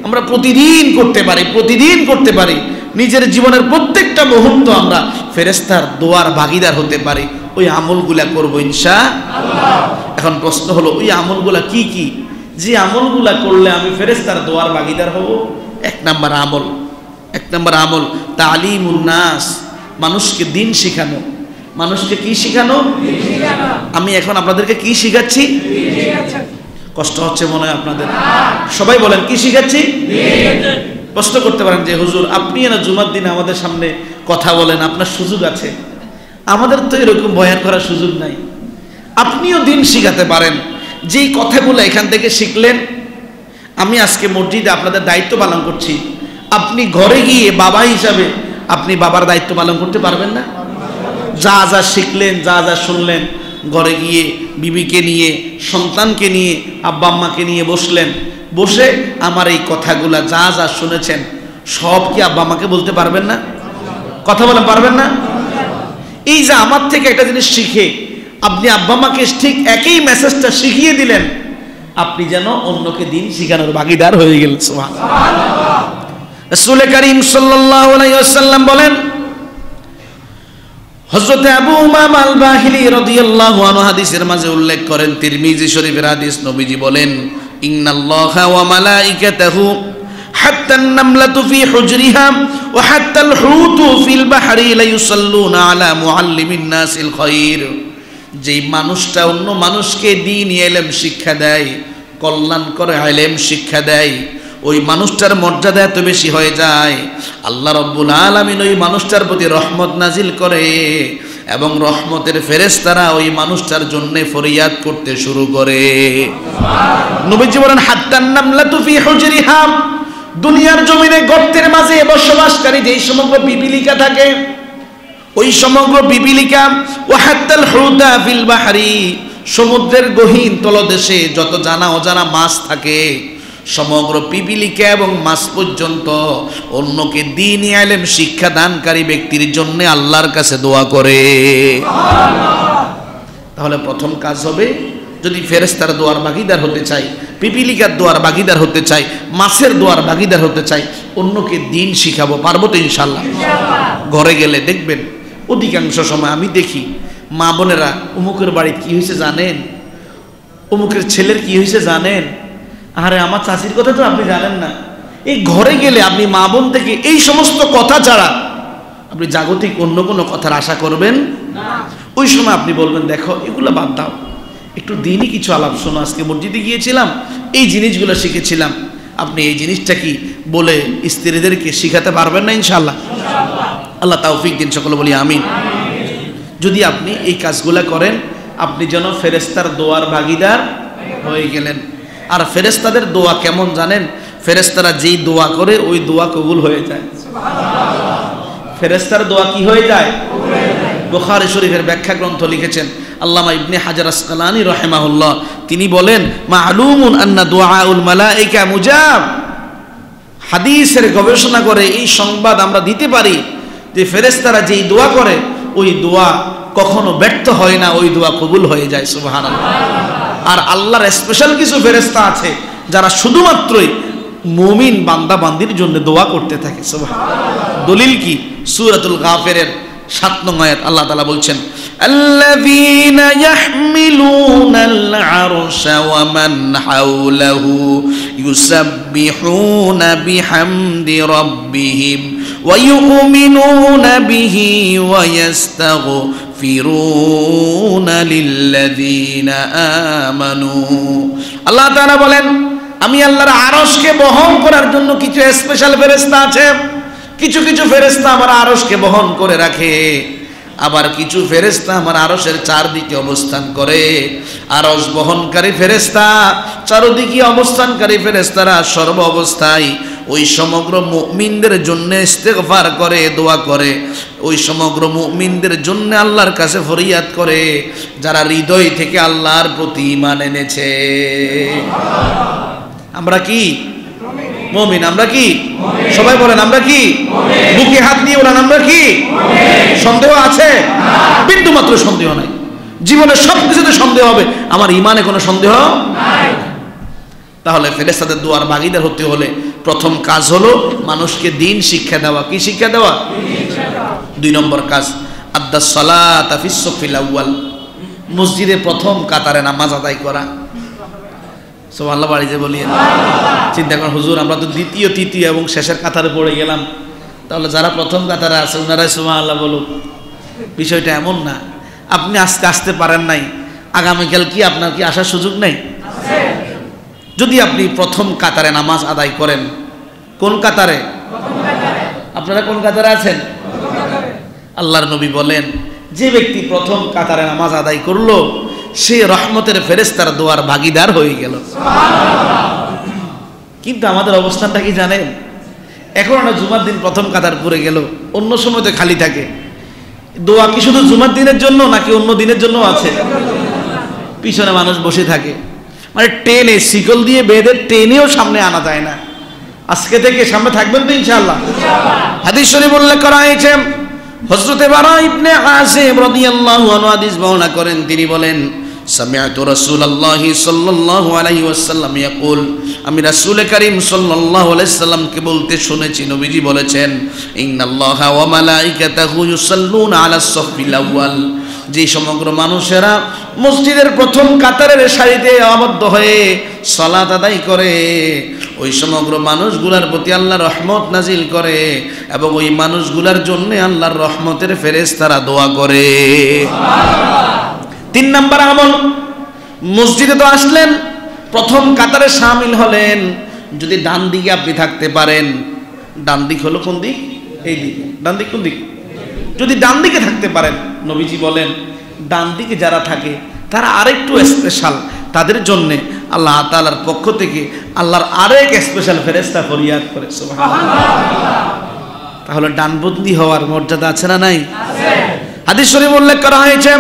Speaker 1: আমরা প্রতিদিন করতে পারি, প্রতিদিন করতে পারি। নিজের জীবনের প্রত্যেকটা মুহূর্ত আমরা ফেরেশতার দোয়ার ভাগীদার হতে পারি। ওই আমলগুলা করবো ইনশাআল্লাহ। এখন প্রশ্ন হলো ওই আমলগুলা কি কি, যে আমলগুলা করলে আমি ফেরেশতার দোয়ার ভাগীদার হব? 1 নাম্বার আমল তালিমুন নাস, মানুষকে দিন শেখানো। মানুষকে কি শেখানো? আমি এখন আপনাদেরকে কি শিখাচ্ছি? কষ্ট হচ্ছে মনে হয় আপনাদের? সবাই বলেন কি শিখাচ্ছি? প্রশ্ন করতে পারেন যে হুজুর আপনি না জুমার দিনে আমাদের সামনে কথা বলেন, আপনার সুযোগ আছে, আমাদের তো এরকম বয়ান করার সুযোগ নাই। আপনিও দিন শিখাতে পারেন। যেই কথাগুলো এখান থেকে শিখলেন, আমি আজকে মসজিদে আপনাদের দায়িত্ব পালন করছি, আপনি ঘরে গিয়ে বাবা হিসাবে আপনি বাবার দায়িত্ব পালন করতে পারবেন না? যা যা শিখলেন, যা যা শুনলেন, ঘরে গিয়ে বিবিকে নিয়ে, সন্তানকে নিয়ে, আব্বা আম্মাকে নিয়ে বসলেন, বসে আমার এই কথাগুলা যা যা শুনেছেন সব কি আব্বা আম্মাকে বলতে পারবেন না? কথা বলেন পারবেন না? এই যে আমার থেকে একটা জিনিস শিখে আপনি আব্বা আম্মাকে ঠিক একই মেসেজটা শিখিয়ে দিলেন, আপনি যেন অন্যকে দিন শিখানোর ভাগীদার হয়ে গেলেন। সুবহানাল্লাহ। রাসূল করিম সাল্লাল্লাহু আলাইহি ওয়াসাল্লাম বলেন, হযরত আবু উমামা আল বাহিলি রাদিয়াল্লাহু আনহু হাদিসের মাঝে উল্লেখ করেন, তিরমিজি শরীফের হাদিস, নবীজি বলেন ইন্নাল্লাহা ওয়া মালাইকাতাহু হাত্তা আন-নামলাতু ফি হুজরিহা ওয়া হাত্তা আল-হুতু ফিল বাহরি লা ইউসাল্লুনা আলা মুআল্লিমিন নাসিল খায়র। যেই মানুষটা অন্য মানুষকে দ্বীন ইলম শিক্ষা দেয়, কল্যাণকর ইলম শিক্ষা দেয়, ওই মানুষটার মর্যাদা এত বেশি হয়ে যায়, আল্লাহ রাব্বুল আলামিন ওই মানুষটার প্রতি রহমত নাজিল করে এবং রহমতের ফেরেশতারা ওই মানুষটার জন্য ফরিয়াদ করতে শুরু করে। নবীজি বলেন হাত্তান নামলাতু ফি হুজরিহা, দুনিয়ার জমিনে গর্তের মাঝে বসবাসকারী যেই সমগ্র পিপিলিকা থাকে, ওই সমগ্র পিপিলিকা, ওয়া হাত্তাল হুতা ফিল বাহরি, সমুদ্রের গহীন তলদেশে যত জানা অজানা মাছ থাকে, সমগ্র পিপিলিকা এবং মাছ পর্যন্ত অন্যকে দ্বীনি ইলম শিক্ষা দানকারী ব্যক্তির জন্য আল্লাহর কাছে দোয়া করে। তাহলে প্রথম কাজ হবে, যদি ফেরেশতার দোয়ার ভাগীদার হতে চাই, পিপিলিকার দোয়ার ভাগীদার হতে চাই, মাছের দোয়ার ভাগীদার হতে চাই, অন্যকে দ্বীন শিখাবো। পারবো তো ইনশাআল্লাহ? ঘরে গেলে দেখবেন অধিকাংশ সময় আমি দেখি মা বোনেরা, অমুকের বাড়িতে কি হয়েছে জানেন, অমুকের ছেলের কি হয়েছে জানেন, আরে আমার চাচির কথা তো আপনি জানেন না। এই ঘরে গেলে আপনি মা বোন থেকে এই সমস্ত কথা ছাড়া আপনি জাগতিক অন্য কোনো কথার আশা করবেন না। ওই সময় আপনি বলবেন দেখো এগুলো বাদ দাও, একটু দিনই কিছু আলাপ শোনো, আজকে মসজিদে গিয়েছিলাম, এই জিনিসগুলো শিখেছিলাম। আপনি এই জিনিসটা কি বলে স্ত্রীদেরকে শিখাতে পারবেন না ইনশাআল্লাহ? আল্লাহ তৌফিক দিন, সকলে বলি আমিন। যদি আপনি এই কাজগুলো করেন, আপনি যেন ফেরেশতার দোয়ার ভাগীদার হয়ে গেলেন। আর ফেরেশতাদের দোয়া কেমন জানেন? ফেরেশতারা যেই দোয়া করে ওই দোয়া কবুল হয়ে যায়। ফেরেশতার দোয়া কি হয়ে যায়? বুখারী শরীফের ব্যাখ্যা গ্রন্থ লিখেছেন আল্লামা ইবনে হাজার আসকালানী রাহিমাহুল্লাহ, তিনি বলেন মা'লুমুন আন্না দুআউল মালাইকা মুজাব। হাদিসের গবেষণা করে এই সংবাদ আমরা দিতে পারি যে ফেরেশতারা যেই দোয়া করে ওই দোয়া কখনো ব্যর্থ হয় না, ওই দোয়া কবুল হয়ে যায়। সুবহানাল্লাহ। আর আল্লাহর স্পেশাল কিছু ফেরেশতা আছে যারা শুধুমাত্রই মুমিন বান্দা বান্দির জন্য দোয়া করতে থাকে। সুবহানাল্লাহ। দলিল কি? সূরাতুল গাফিরের 7 নং আয়াত আল্লাহ তাআলা বলছেন, আল্লাযীনা ইয়াহমিলুনাল আরশা ওয়া মান হাওলাহু ইউসাব্বিহুনা বিহামদি রাব্বিহিম ওয়া ইউমিনুনা বিহি ওয়া ইয়াস্তাগফিরুনা লিল্লাযীনা আমানু। আল্লাহ তাআলা বলেন, আমি আল্লাহর আরশকে বহন করার জন্য কিছু স্পেশাল ফেরেশতা আছে। কিছু কিছু ফেরেশতা আমার আরশকে বহন করে রাখে, আবার কিছু ফেরেশতা আমার আরশের চারদিকে অবস্থান করে। আরশ বহনকারী ফেরেশতা, চারদিকে অবস্থানকারী ফেরেশতারা সর্ব অবস্থায় ওই সমগ্র মুমিনদের জন্য ইস্তেগফার করে, দোয়া করে। ওই সমগ্র মুমিনদের জন্য আল্লাহর কাছে ফরিয়াদ করে যারা হৃদয় থেকে আল্লাহর প্রতি ঈমান এনেছে। আমরা কি মুমিন? আমরা কি? সবাই বলেন আমরা কি? বুকে হাত দিয়ে বলেন আমরা কি? সন্দেহ আছে? বিন্দু মাত্র সন্দেহ নাই। জীবনে সবকিছুতে সন্দেহ হবে, আমার ঈমানে কোনো সন্দেহ নাই। তাহলে ফেরেশতাদের দুয়ার ভাগীদার হতে হলে প্রথম কাজ হলো মানুষকে দ্বীন শিক্ষা দেওয়া। কি শিক্ষা দেওয়া? 2 নম্বর কাজ আদ্দাস সালাতা ফিস সাফিল আউয়াল, মসজিদে প্রথম কাতারে নামাজ আদায় করা। সুবহানাল্লাহ বাড়ি যে বলি, চিন্তা করেন হুজুর আমরা তো দ্বিতীয় তৃতীয় এবং শেষের কাতারে পড়ে গেলাম, তাহলে যারা প্রথম কাতারে আছে ওনারাই সুবহানাল্লাহ বলুক। বিষয়টা এমন না, আপনি আজকে আসতে পারেন নাই, আগামীকাল কি আপনার কি আসার সুযোগ নেই? যদি আপনি প্রথম কাতারে নামাজ আদায় করেন, কোন কাতারে? আপনারা কোন কাতারে আছেন? আল্লাহর নবী বলেন, যে ব্যক্তি প্রথম কাতারে নামাজ আদায় করলো সে রহমতের ফেরেশতার দোয়ার ভাগীদার হয়ে গেল। কিন্তু আমাদের অবস্থানটা কি জানেন? এখন আমরা জুমার দিন প্রথম কাতার পড়ে গেল, অন্য সময় তো খালি থাকে। দোয়া কি শুধু জুমার দিনের জন্য নাকি অন্য দিনের জন্য আছে? পিছনে মানুষ বসে থাকে, মানে টেনে শিকল দিয়ে বেঁধে টেনেও সামনে আনা যায় না। আজকে থেকে সামনে থাকবেন তো ইনশাআল্লাহ। হাদিস শরীফ উল্লেখ করা হয়েছে, হযরতে বারা ইবনে আযিব রাদিয়াল্লাহু আনহু হাদিস বর্ণনা করেন, তিনি বলেন, সামিআতু রাসূলুল্লাহি সাল্লাল্লাহু আলাইহি ওয়াসাল্লাম ইয়াকুল, আমি রাসূল কারীম সাল্লাল্লাহু আলাইহি সাল্লামকে বলতে শুনেছি, নবীজি বলেছেন, ইন্নাল্লাহা ওয়া মালাইকাতাহু ইউসাল্লুনা আলাস সাফিল আউয়াল, যে সমগ্র মানুষেরা মসজিদের প্রথম কাতারের সারিতে আবদ্ধ হয়ে সালাত আদায় করে, ওই সমগ্র মানুষগুলার প্রতি আল্লাহ রহমত নাজিল করে এবং ওই মানুষগুলার জন্য আল্লাহর রহমতের ফেরেশতারা দোয়া করে। 3 নম্বর আমল, মসজিদে তো আসলেন, প্রথম কাতারে শামিল হলেন, যদি ডান দিকে আপনি থাকতে পারেন, ডান দিক হলো কোন দিক? এই দিক। ডান দিক কোন দিক? যদি ডান দিকে থাকতে পারেন, নবীজি বলেন ডান দিকে যারা থাকে তারা আরেকটু স্পেশাল, তাদের জন্য আল্লাহ তাআলার পক্ষ থেকে আল্লাহর আরেক স্পেশাল ফেরেশতা ফরিয়াদ করে। সুবহানাল্লাহ। তাহলে ডানবন্দি হওয়ার মর্যাদা আছে না নাই? আছে। হাদিস শরীফ উল্লেখ করা হয়েছে,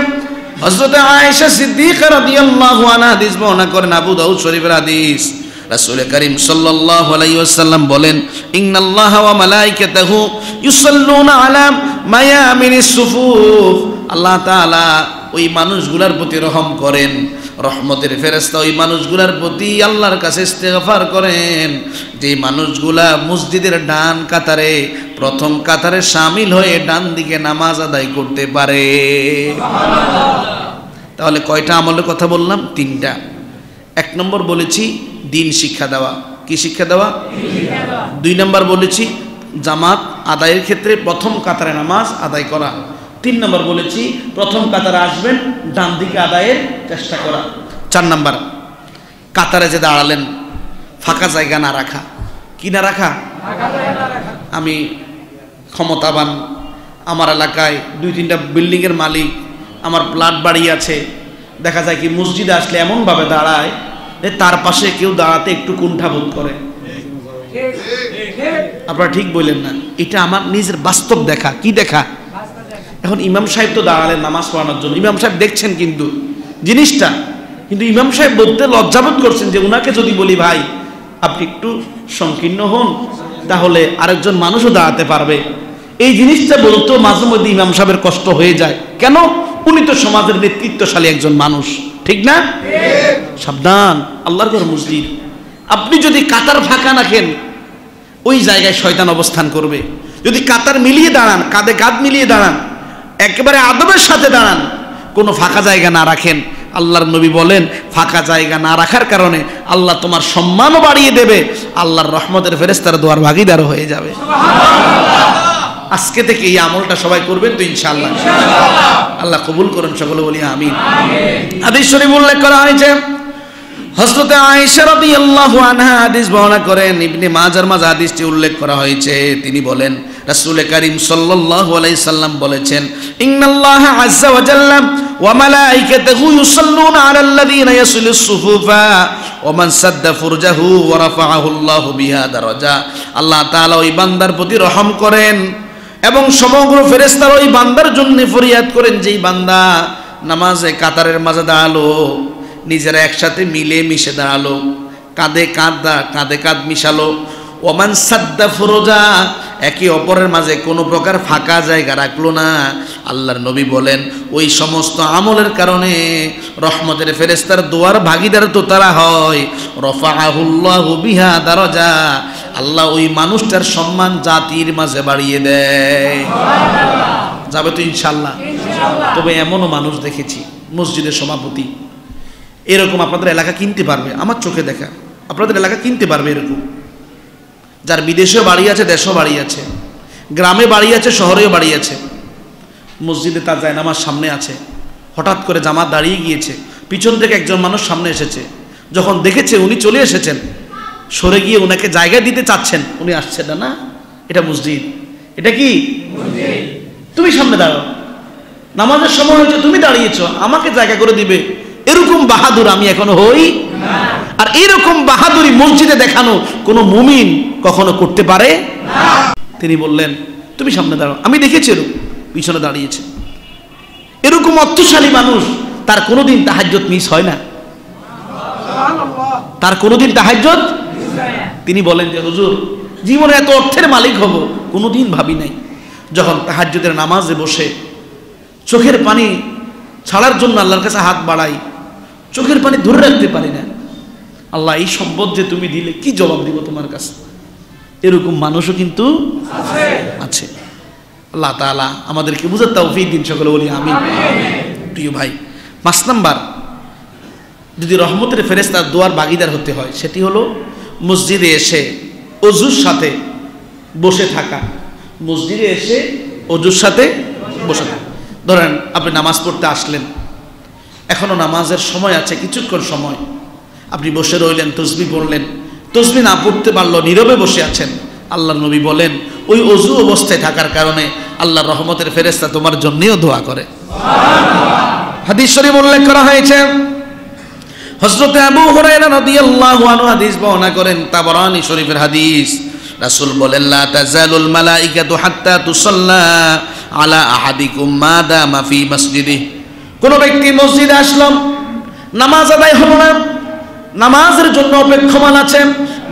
Speaker 1: হযরত আয়েশা সিদ্দিকা রাদিয়াল্লাহু আনহা হাদিস বর্ণনা করেন, আবু দাউদ শরীফের হাদিস, রাসূল কারীম সাল্লাল্লাহু আলাইহি ওয়াসাল্লাম বলেন, ইন্নাল্লাহা ওয়া মালাইকাতাহু ইউসাল্লুনা আলা মায়ামিনিস সুফুফ, আল্লাহ তাআলা ওই মানুষগুলার প্রতি রহম করেন, রহমতের ফেরেশতা ওই মানুষগুলার প্রতি আল্লাহর কাছে ইস্তেগফার করেন যে মানুষগুলা মসজিদের ডান কাতারে প্রথম কাতারে শামিল হয়ে ডান দিকে নামাজ আদায় করতে পারে। তাহলে কয়টা আমলের কথা বললাম? 3টা। 1 নম্বর বলেছি দ্বীন শিক্ষা দেওয়া। কি শিক্ষা দেওয়া? 2 নম্বর বলেছি জামাত আদায়ের ক্ষেত্রে প্রথম কাতারে নামাজ আদায় করা। 3 নম্বর বলেছি প্রথম কাতারে আসবেন, ডান দিকে আদায়ের চেষ্টা করা। 4 নম্বর, কাতারে যে দাঁড়ালেন ফাঁকা জায়গা না রাখা। কি না রাখা? আমি ক্ষমতাবান, আমার এলাকায় 2-3টা বিল্ডিংয়ের মালিক, আমার প্লাট বাড়ি আছে, দেখা যায় কি মসজিদে আসলে এমনভাবে দাঁড়ায় যে তার পাশে কেউ দাঁড়াতে একটু কুণ্ঠাবোধ করে। আপনারা ঠিক বললেন না, এটা আমার নিজের বাস্তব দেখা। কি দেখা? এখন ইমাম সাহেব তো দাঁড়ালেন নামাজ পড়ানোর জন্য, ইমাম সাহেব দেখছেন কিন্তু জিনিসটা, কিন্তু ইমাম সাহেব বলতে লজ্জাবোধ করছেন যে উনাকে যদি বলি ভাই আপনি একটু সংকীর্ণ হন তাহলে আরেকজন মানুষও দাঁড়াতে পারবে, এই জিনিসটা বলতেও মাঝে মধ্যে ইমাম সাহেবের কষ্ট হয়ে যায়। কেন? উনি তো সমাজের নেতৃত্বশালী একজন মানুষ, ঠিক না? সাবধান, আল্লাহর ঘর মসজিদ। আপনি যদি কাতার ফাঁকা রাখেন, ওই জায়গায় শয়তান অবস্থান করবে। যদি কাতার মিলিয়ে দাঁড়ান, কাঁধে কাঁধ মিলিয়ে দাঁড়ান, একেবারে আদবের সাথে দাঁড়ান, কোনো ফাঁকা জায়গা না রাখেন, আল্লাহর নবী বলেন ফাঁকা জায়গা না রাখার কারণে আল্লাহ তোমার সম্মানও বাড়িয়ে দেবে, আল্লাহর রহমতের ফেরেশতার দোয়ার ভাগীদারও হয়ে যাবে। আজকে থেকে এই আমলটা সবাই করবেন তো ইনশাআল্লাহ। আল্লাহ কবুল করুন, সকলে বলি আমিন। হাদিস শরীফ উল্লেখ করা হয়েছে, হযরত আয়েশা রাদিয়াল্লাহু আনহা হাদিস বর্ণনা করেন, ইবনে মাজার মাঝে হাদিসটি উল্লেখ করা হয়েছে। তিনি বলেন রাসূল কারীম সাল্লাল্লাহু আলাইহি সাল্লাম বলেছেন, ইন্নাল্লাহা আযজা ওয়া জাল্লা ওয়া মালাইকাতুহু ইউসাল্লুনা আলাল্লাযীনা ইয়াসিলুস সুফুফা ওয়া মান সাদ্দা ফুরজাহু ওয়া রাফাআহু আল্লাহু বিহা দারাজা। আল্লাহ তাআলা ওই বান্দার প্রতি রহম করেন এবং সমগ্র ফেরেশতারা ওই বান্দার জন্য ফরিয়াদ করেন যেই বান্দা নামাজে কাতারের মাঝে দাঁড়ালো, নিজেরা একসাথে মিলে মিশে দাঁড়ালো, কাঁধে কাঁধ মিশালো, ওমান সাদ্দা ফুরজা, একে অপরের মাঝে কোনো প্রকার ফাঁকা জায়গা রাখলো না। আল্লাহর নবী বলেন ওই সমস্ত আমলের কারণে রহমতের ফেরেশতার দোয়ার ভাগীদার তো তারা হয়, রফাআহুল্লাহু বিহা দারাজা, আল্লাহ ওই মানুষটার সম্মান জাতির মাঝে বাড়িয়ে দেয়। যাবে তো ইনশাআল্লাহ। তবে এমনও মানুষ দেখেছি মসজিদের সভাপতি, এরকম আপনাদের এলাকা কিনতে পারবে, আমার চোখে দেখা, আপনাদের এলাকা কিনতে পারবে এরকম, যার বিদেশেও বাড়ি আছে, দেশেও বাড়ি আছে, গ্রামে বাড়ি আছে, শহরেও বাড়ি আছে, মসজিদে তার জায়নামাজ সামনে আছে, হঠাৎ করে জামাত দাঁড়িয়ে গিয়েছে, পিছন থেকে একজন মানুষ সামনে এসেছে, যখন দেখেছে উনি চলে এসেছেন, সরে গিয়ে ওনাকে জায়গা দিতে চাচ্ছেন, উনি আসছেন না, না এটা মসজিদ, এটা কি মসজিদ, তুমি সামনে দাঁড়াও, নামাজের সময় হয়েছে, তুমি দাঁড়িয়েছো, আমাকে জায়গা করে দিবে, এরকম বাহাদুর আমি এখনো হই না। আর এরকম বাহাদুরি মসজিদে দেখানো কোনো মুমিন কখনো করতে পারে না। তিনি বললেন তুমি সামনে দাঁড়াও, আমি দেখেছি এরকম পিছনে দাঁড়িয়েছে। এরকম অর্থশালী মানুষ, তার কোনোদিন তাহাজ্জুদ মিস হয় না, তার কোনোদিন তাহাজ্জুদ। তিনি বলেন যে হুজুর জীবনে এত অর্থের মালিক হব কোনোদিন ভাবি নাই। যখন তাহাজ্জুদের নামাজে বসে চোখের পানি ছাড়ার জন্য আল্লাহর কাছে হাত বাড়াই, চোখের পানি ধরে রাখতে পারি না, আল্লাহ এই সম্পদ যে তুমি দিলে কি জবাব দিব তোমার কাছে। এরকম মানুষও কিন্তু আছে। আল্লাহ তাআলা আমাদেরকে বুঝার তৌফিক দিন, সকলে বলি আমিন। প্রিয় ভাই, 5 নাম্বার যদি রহমতের ফেরেশতার দোয়ার ভাগীদার হতে হয়, সেটি হলো মসজিদে এসে ওযুর সাথে বসে থাকা। মসজিদে এসে ওযুর সাথে বসে থাকা। ধরেন আপনি নামাজ পড়তে আসলেন, এখনো নামাজের সময় আছে, কিছুক্ষণ সময়, আপনি বসে রইলেন, তসবিহ পড়লেন, তসবিহ না পড়তে পারলো, নীরবে বসে আছেন। আল্লাহর নবী বলেন ওই ওযু অবস্থায় থাকার কারণে আল্লাহর রহমতের ফেরেশতা তোমার জন্যও দোয়া করে। হাদিস শরীফ উল্লেখ করা হয়েছে, হযরত আবু হুরায়রা রাদিয়াল্লাহু আনহু হাদিস বর্ণনা করেন, তাবরানী শরীফের হাদিস। রাসূল বলেন লা তাজালুল মালাইকাতু হাত্তা তুসাল্লা আলা আহাদিকুম মা দামা ফি মসজিদিহি। কোন ব্যক্তি মসজিদে আসলো, নামাজ আদায় হলো না, নামাজের জন্য অপেক্ষমান আছে,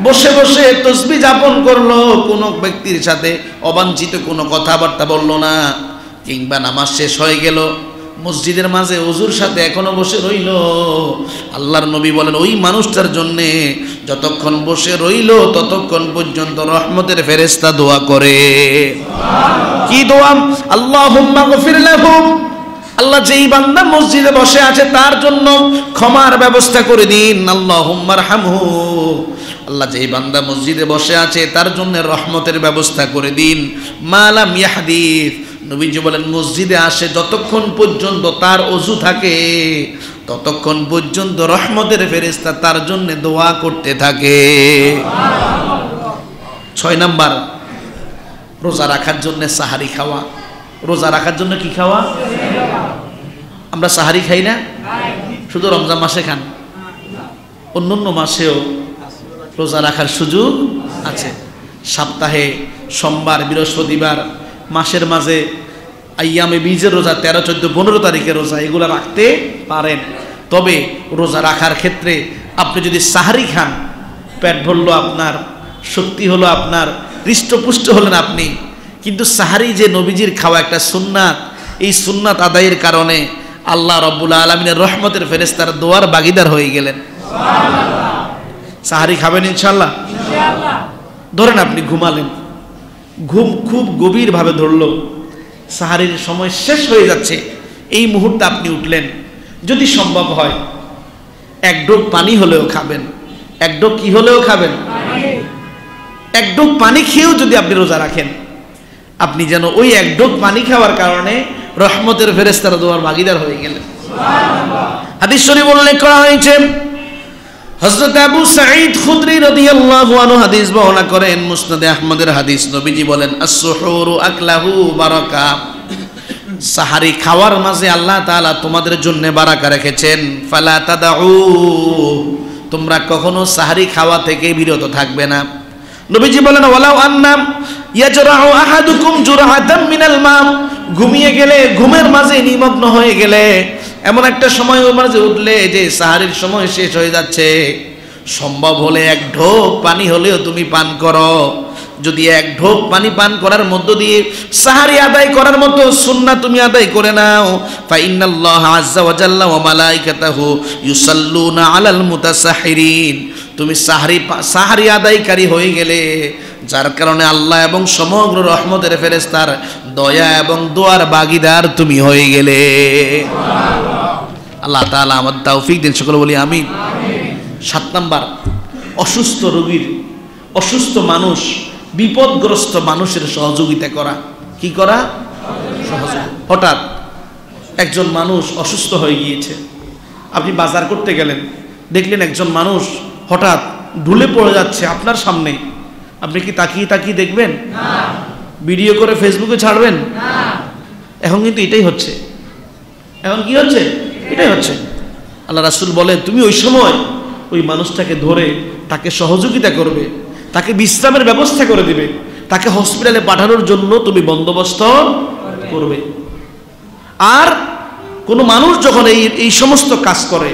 Speaker 1: বসে বসে তাসবিহ যাপন করলো, কোন ব্যক্তির সাথে অবাঞ্ছিত কোনো কথাবার্তা বললো না, কিংবা নামাজ শেষ হয়ে গেল, মসজিদের মাঝে ওযুর সাথে এখনো বসে রইল, আল্লাহর নবী বলেন ওই মানুষটার জন্যে যতক্ষণ বসে রইল ততক্ষণ পর্যন্ত রহমতের ফেরেশতা দোয়া করে। কি দোয়া? আল্লাহুম্মা গফির লাহু, আল্লাহ যেই বান্দা মসজিদে বসে আছে তার জন্য ক্ষমার ব্যবস্থা করে দিন। আল্লাহুম্মা রহমহু, আল্লাহ যেই বান্দা মসজিদে বসে আছে তার জন্য রহমতের ব্যবস্থা করে দিন। মালাম ইয়াহদিস, নবীজি বলেন মসজিদে আসে যতক্ষণ পর্যন্ত তার ওযু থাকে ততক্ষণ পর্যন্ত রহমতের ফেরেশতা তার জন্য দোয়া করতে থাকে। 6 নাম্বার, রোজা রাখার জন্য সাহারি খাওয়া। রোজা রাখার জন্য কি খাওয়া? আমরা সাহারি খাই না, শুধু রমজান মাসে খান, অন্যান্য মাসেও রোজা রাখার সুযোগ আছে। সপ্তাহে সোমবার, বৃহস্পতিবার, মাসের মাঝে আইয়ামে বীজের রোজা 13, 14, 15 তারিখের রোজা, এগুলো রাখতে পারেন। তবে রোজা রাখার ক্ষেত্রে আপনি যদি সাহারি খান, পেট ভরলো আপনার, শক্তি হলো আপনার, হৃষ্টপুষ্ট হলেন আপনি, কিন্তু সাহারি যে নবীজির খাওয়া একটা সুন্নাত, এই সুন্নাত আদায়ের কারণে আল্লাহ রাব্বুল আলামিনের রহমতের ফেরেশতার দোয়ার ভাগীদার হয়ে গেলেন। সুবহানাল্লাহ। সাহারি খাবেন ইনশাআল্লাহ? ইনশাআল্লাহ। ধরেন আপনি ঘুমালেন, ঘুম খুব গভীরভাবে ধরলো, সাহারির সময় শেষ হয়ে যাচ্ছে, এই মুহূর্তে আপনি উঠলেন, যদি সম্ভব হয় এক ডোক পানি হলেও খাবেন। এক ডোক কি হলেও খাবেন? এক ডোক পানি খেয়েও যদি আপনি রোজা রাখেন, আপনি যেন ওই এক ডোক পানি খাওয়ার কারণে রহমতের ফেরেশতার দোয়ার ভাগীদার হয়ে গেলেন। সুবহানাল্লাহ। হাদিস শরীফ উল্লেখ করা হয়েছে, হযরত আবু সাঈদ খুদরি রাদিয়াল্লাহু আনহু হাদিস বর্ণনা করেন, মুসনাদে আহমদের হাদিস, নবীজি বলেন আস-সুহুরু আকলাহু বারাকা, সাহারি খাওয়ার মাঝে আল্লাহ তাআলা তোমাদের জন্য বারাকা রেখেছেন। ফালা তাদাউ, তোমরা কখনো সাহারি খাওয়া থেকে বিরত থাকবে না। নবীজি বলেন ওয়ালাউ আন্নাম ইয়াজরাউ আহাদুকুম জুরহাতাম মিনাল মা, ঘুমিয়ে গেলে, ঘুমের মাঝে নিমগ্ন হয়ে গেলে, এমন একটা সময় মাঝে উঠলে যে সাহারির সময় শেষ হয়ে যাচ্ছে, সম্ভব হলে এক ঢোক পানি হলেও তুমি পান করো। যদি এক ঢোক পানি পান করার মধ্য দিয়ে সাহারি আদায় করার মতো সুন্নাহ তুমি আদায় করে নাও, ফা ইন্নাল্লাহা আযজা ওয়া জাল্লা ওয়া মালাইকাতাহু ইউসাল্লুনা আলাল মুতাসাহহিরিন, তুমি সাহারি আদায়কারী হয়ে গেলে, যার কারণে আল্লাহ এবং সমগ্র রহমতের ফেরেশতার দয়া এবং দোয়ার ভাগীদার তুমি হয়ে গেলে। আল্লাহ তাআলা আমাদের তৌফিক দিন, সকলে বলি আমিন। 7 নাম্বার, অসুস্থ রোগীর, অসুস্থ মানুষ, বিপদগ্রস্ত মানুষের সহযোগিতা করা। কি করা? হঠাৎ একজন মানুষ অসুস্থ হয়ে গিয়েছে, আপনি বাজার করতে গেলেন, দেখলেন একজন মানুষ হঠাৎ ঢুলে পড়ে যাচ্ছে আপনার সামনে, আপনি কি তাকিয়ে তাকিয়ে দেখবেন? না। ভিডিও করে ফেসবুকে ছাড়বেন? না। এখন কিন্তু এটাই হচ্ছে। এখন কি হচ্ছে? এটাই হচ্ছে। আল্লাহ রাসূল বলেন তুমি ওই সময় ওই মানুষটাকে ধরে তাকে সহযোগিতা করবে, তাকে বিশ্রামের ব্যবস্থা করে দিবে, তাকে হসপিটালে পাঠানোর জন্য তুমি বন্দোবস্ত করবে। আর কোনো মানুষ যখন এই সমস্ত কাজ করে,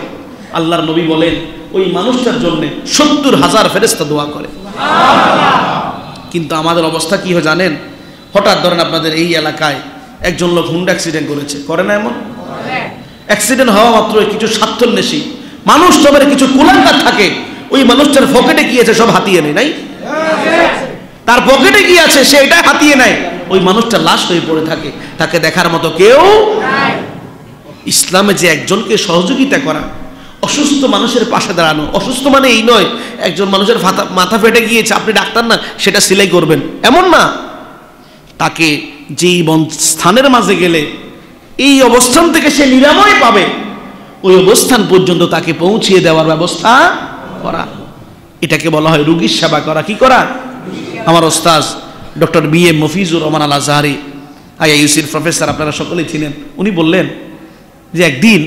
Speaker 1: আল্লাহর নবী বলেন ওই মানুষটার জন্য 70,000 ফেরেশতা দোয়া করে। কিন্তু আমাদের অবস্থা কি হয় জানেন? হঠাৎ ধরেন আপনাদের এই এলাকায় একজন লোক হুন্ডা অ্যাক্সিডেন্ট করেছে, করে না? এমন অ্যাক্সিডেন্ট হওয়া মাত্র কিছু স্বার্থন্বেষী মানুষ, তবে কিছু কুলাঙ্গার থাকে, ওই মানুষটার পকেটে কি আছে সব হাতিয়ে নেয়, নাই? তার পকেটে কি আছে সে এটা হাতিয়ে নেয়, ওই মানুষটা লাশ হয়ে পড়ে থাকে, তাকে দেখার মতো কেউ নাই। ইসলামে যে একজনকে সহযোগিতা করা, অসুস্থ মানুষের পাশে দাঁড়ানো, অসুস্থ মানে এই নয় একজন মানুষের মাথা ফেটে গিয়েছে, আপনি ডাক্তার না সেটা সেলাই করবেন, এমন না। তাকে যেই স্থানের মাঝে গেলে এই অবস্থান থেকে সে নিরাময় পাবে, ওই অবস্থান পর্যন্ত তাকে পৌঁছিয়ে দেওয়ার ব্যবস্থা করা, এটাকে বলা হয় রোগীর সেবা করা। কি করা? আমার ওস্তাদ ডক্টর বি.এম. মফিজুর রহমান আল আজহারি, আইআইইউসির প্রফেসর, আপনারা সকলেই ছিলেন, উনি বললেন যে একদিন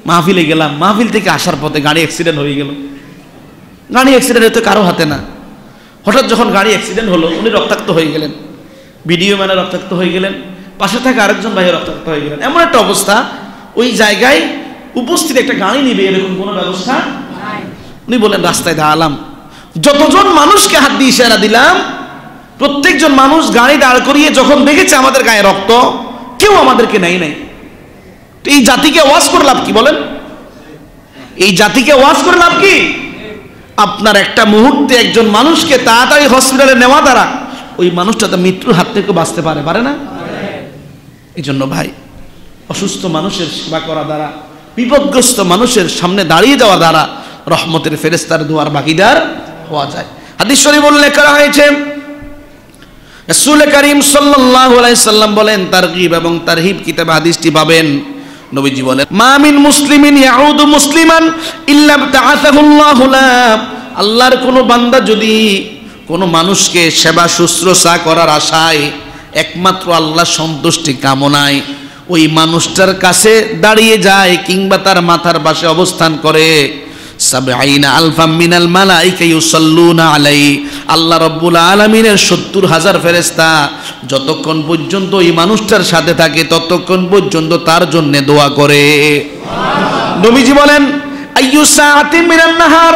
Speaker 1: মাহফিলে গেলাম, মাহফিল থেকে আসার পথে গাড়ি অ্যাক্সিডেন্ট হয়ে গেল। গাড়ি অ্যাক্সিডেন্ট হতে কারো হাতে না, হঠাৎ যখন গাড়ি অ্যাক্সিডেন্ট হলো উনি রক্তাক্ত হয়ে গেলেন, ভিডিও ম্যানে রক্তাক্ত হয়ে গেলেন, পাশে থাকা আরেকজন ভাই রক্তাক্ত হয়ে গেলেন। এমন একটা অবস্থা, ওই জায়গায় উপস্থিত একটা গাড়ি নিবে এরকম কোনো ব্যবস্থা নাই। উনি বলেন রাস্তায় দাঁড়ালাম, যতজন মানুষকে হাত দিয়ে ইশারা দিলাম, প্রত্যেকজন মানুষ গাড়ি দাঁড় করিয়ে যখন দেখেছে আমাদের গায়ে রক্ত, কেউ আমাদেরকে নেয় নাই। এই জাতিকে ওয়াজ করে লাভ কি বলেন? এই জাতিকে ওয়াজ করে লাভ কি? আপনার একটা মুহূর্তে একজন মানুষকে তাড়াতাড়ি হসপিটালে নেওয়া দ্বারা ওই মানুষটা তো মৃত্যুর হাত থেকে বাঁচতে পারে না? এই জন্য ভাই, অসুস্থ মানুষের সেবা করা দ্বারা, বিপদগ্রস্ত মানুষের সামনে দাঁড়িয়ে যাওয়া দ্বারা রহমতের ফেরেশতার দোয়ার ভাগীদার হওয়া যায়। হাদিস শরীফ উল্লেখ করা হয়েছে, রাসূল করিম সাল্লাল্লাহু আলাইহি সাল্লাম বলেন, তারগীব এবং তারহিব কিতাবে হাদিসটি পাবেন, নবীজি বলেন মা মিন মুসলিমিন ইয়াউদু মুসলিমান ইল্লা তাআসাহুল্লাহু লা, আল্লাহর কোনো বান্দা যদি কোনো মানুষকে সেবা শুশ্রূষা করার আশায় একমাত্র আল্লাহ সন্তুষ্টি কামনায় ওই মানুষটার কাছে দাঁড়িয়ে যায় কিংবা তার মাথার পাশে অবস্থান করে, সাবঈনা আলফাম মিনাল মালাইকা ইউসাল্লুনা আলাইহি, আল্লাহ রাব্বুল আলামিনের 70,000 ফেরেশতা যতক্ষণ পর্যন্ত এই মানুষটার সাথে থাকে ততক্ষণ পর্যন্ত তার জন্য দোয়া করে। নবীজি বলেন আইয়ু সাআতিন মিনান নাহার,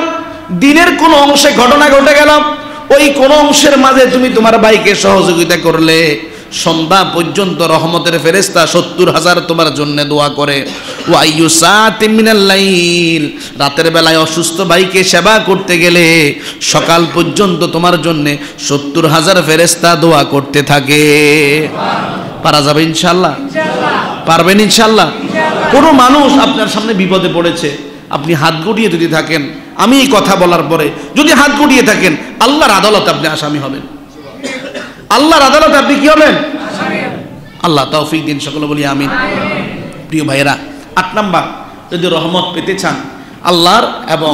Speaker 1: দিনের কোন অংশে ঘটনা ঘটে গেল, ওই কোন অংশের মাঝে তুমি তোমার ভাইকে সহযোগিতা করলে, সন্ধ্যা পর্যন্ত রহমতের ফেরেশতা 70,000 তোমার জন্য দোয়া করে। ওয়া আইয়ু সাআতিন মিনাল লাইল, রাতের বেলায় অসুস্থ ভাইকে সেবা করতে গেলে সকাল পর্যন্ত তোমার জন্য 70,000 ফেরেশতা দোয়া করতে থাকে। পারা যাবে ইনশাআল্লাহ? পারবেন ইনশাআল্লাহ? কোনো মানুষ আপনার সামনে বিপদে পড়েছে, আপনি হাত গুটিয়ে যদি থাকেন, আমি এই কথা বলার পরে যদি হাত গুটিয়ে থাকেন, আল্লাহর আদালতে আপনি আসামি হবেন। আল্লাহর আদালতে আপনি কি হবেন? আল্লাহ তৌফিক দিন, সকলে বলি আমিন। প্রিয় ভাইয়েরা, 8 নাম্বার, যদি রহমত পেতে চান আল্লাহর এবং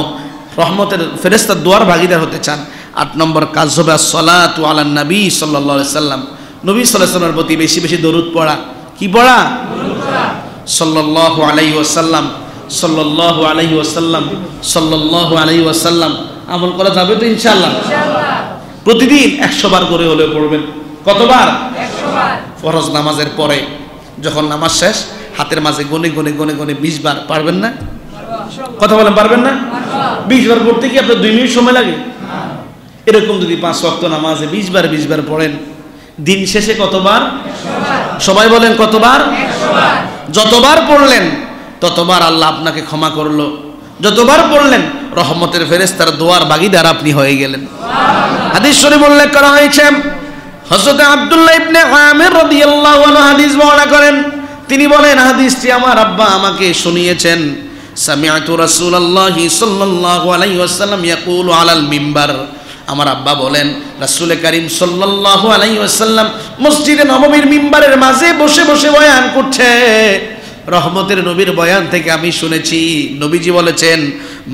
Speaker 1: রহমতের ফেরেশতার দোয়ার ভাগীদার হতে চান, 8 নম্বর কাজ হবে আসসালাতু আলান নবী সাল্লাল্লাহু আলাইহি সাল্লাম, নবী সাল্লাল্লাহু আলাইহি সাল্লামের প্রতি বেশি বেশি দরুদ পড়া। কি পড়া? সাল্লাল্লাহু আলাইহি ওয়াসাল্লাম, সাল্লাল্লাহু আলাইহি ওয়াসাল্লাম, সাল্লাল্লাহু আলাইহি ওয়াসাল্লাম। আমল করা যাবে তো ইনশাআল্লাহ? প্রতিদিন 100 বার করে হলেও পড়বেন। কতবার? 100 বার। ফরজ নামাজের পরে যখন নামাজ শেষ, হাতের মাঝে গনে গনে গনে গনে 20 বার। পারবেন না? কথা বলেন, পারবেন না? 20 বার পড়তে কি আপনার 2 মিনিট সময় লাগে? এরকম যদি 5 ওয়াক্ত নামাজে 20 বার 20 বার পড়েন, দিন শেষে কতবার? 100 বার। সবাই বলেন কতবার? 100 বার। যতবার পড়লেন ততবার আল্লাহ আপনাকে ক্ষমা করলো, যতবার পড়লেন রহমতের ফেরেশতার দোয়ার ভাগীদার আপনি হয়ে গেলেন। হাদিস শরীফ উল্লেখ করা হয়েছে, হযরত আব্দুল্লাহ ইবনে আমির রাদিয়াল্লাহু আনহু হাদিস বর্ণনা করেন। তিনি বলেন, হাদিসটি আমার আব্বা আমাকে শুনিয়েছেন। সামিআতু রাসূলুল্লাহি সাল্লাল্লাহু আলাইহি ওয়াসাল্লাম ইয়াকুলু আলাল মিম্বার। আমার আব্বা বলেন, রাসূল করিম সাল্লাল্লাহু আলাইহি ওয়াসাল্লাম মসজিদে নববীর মিম্বারের মাঝে বসে বসে বয়ান করছে। রহমতের নবীর বয়ান থেকে আমি শুনেছি, নবীজি বলেছেন,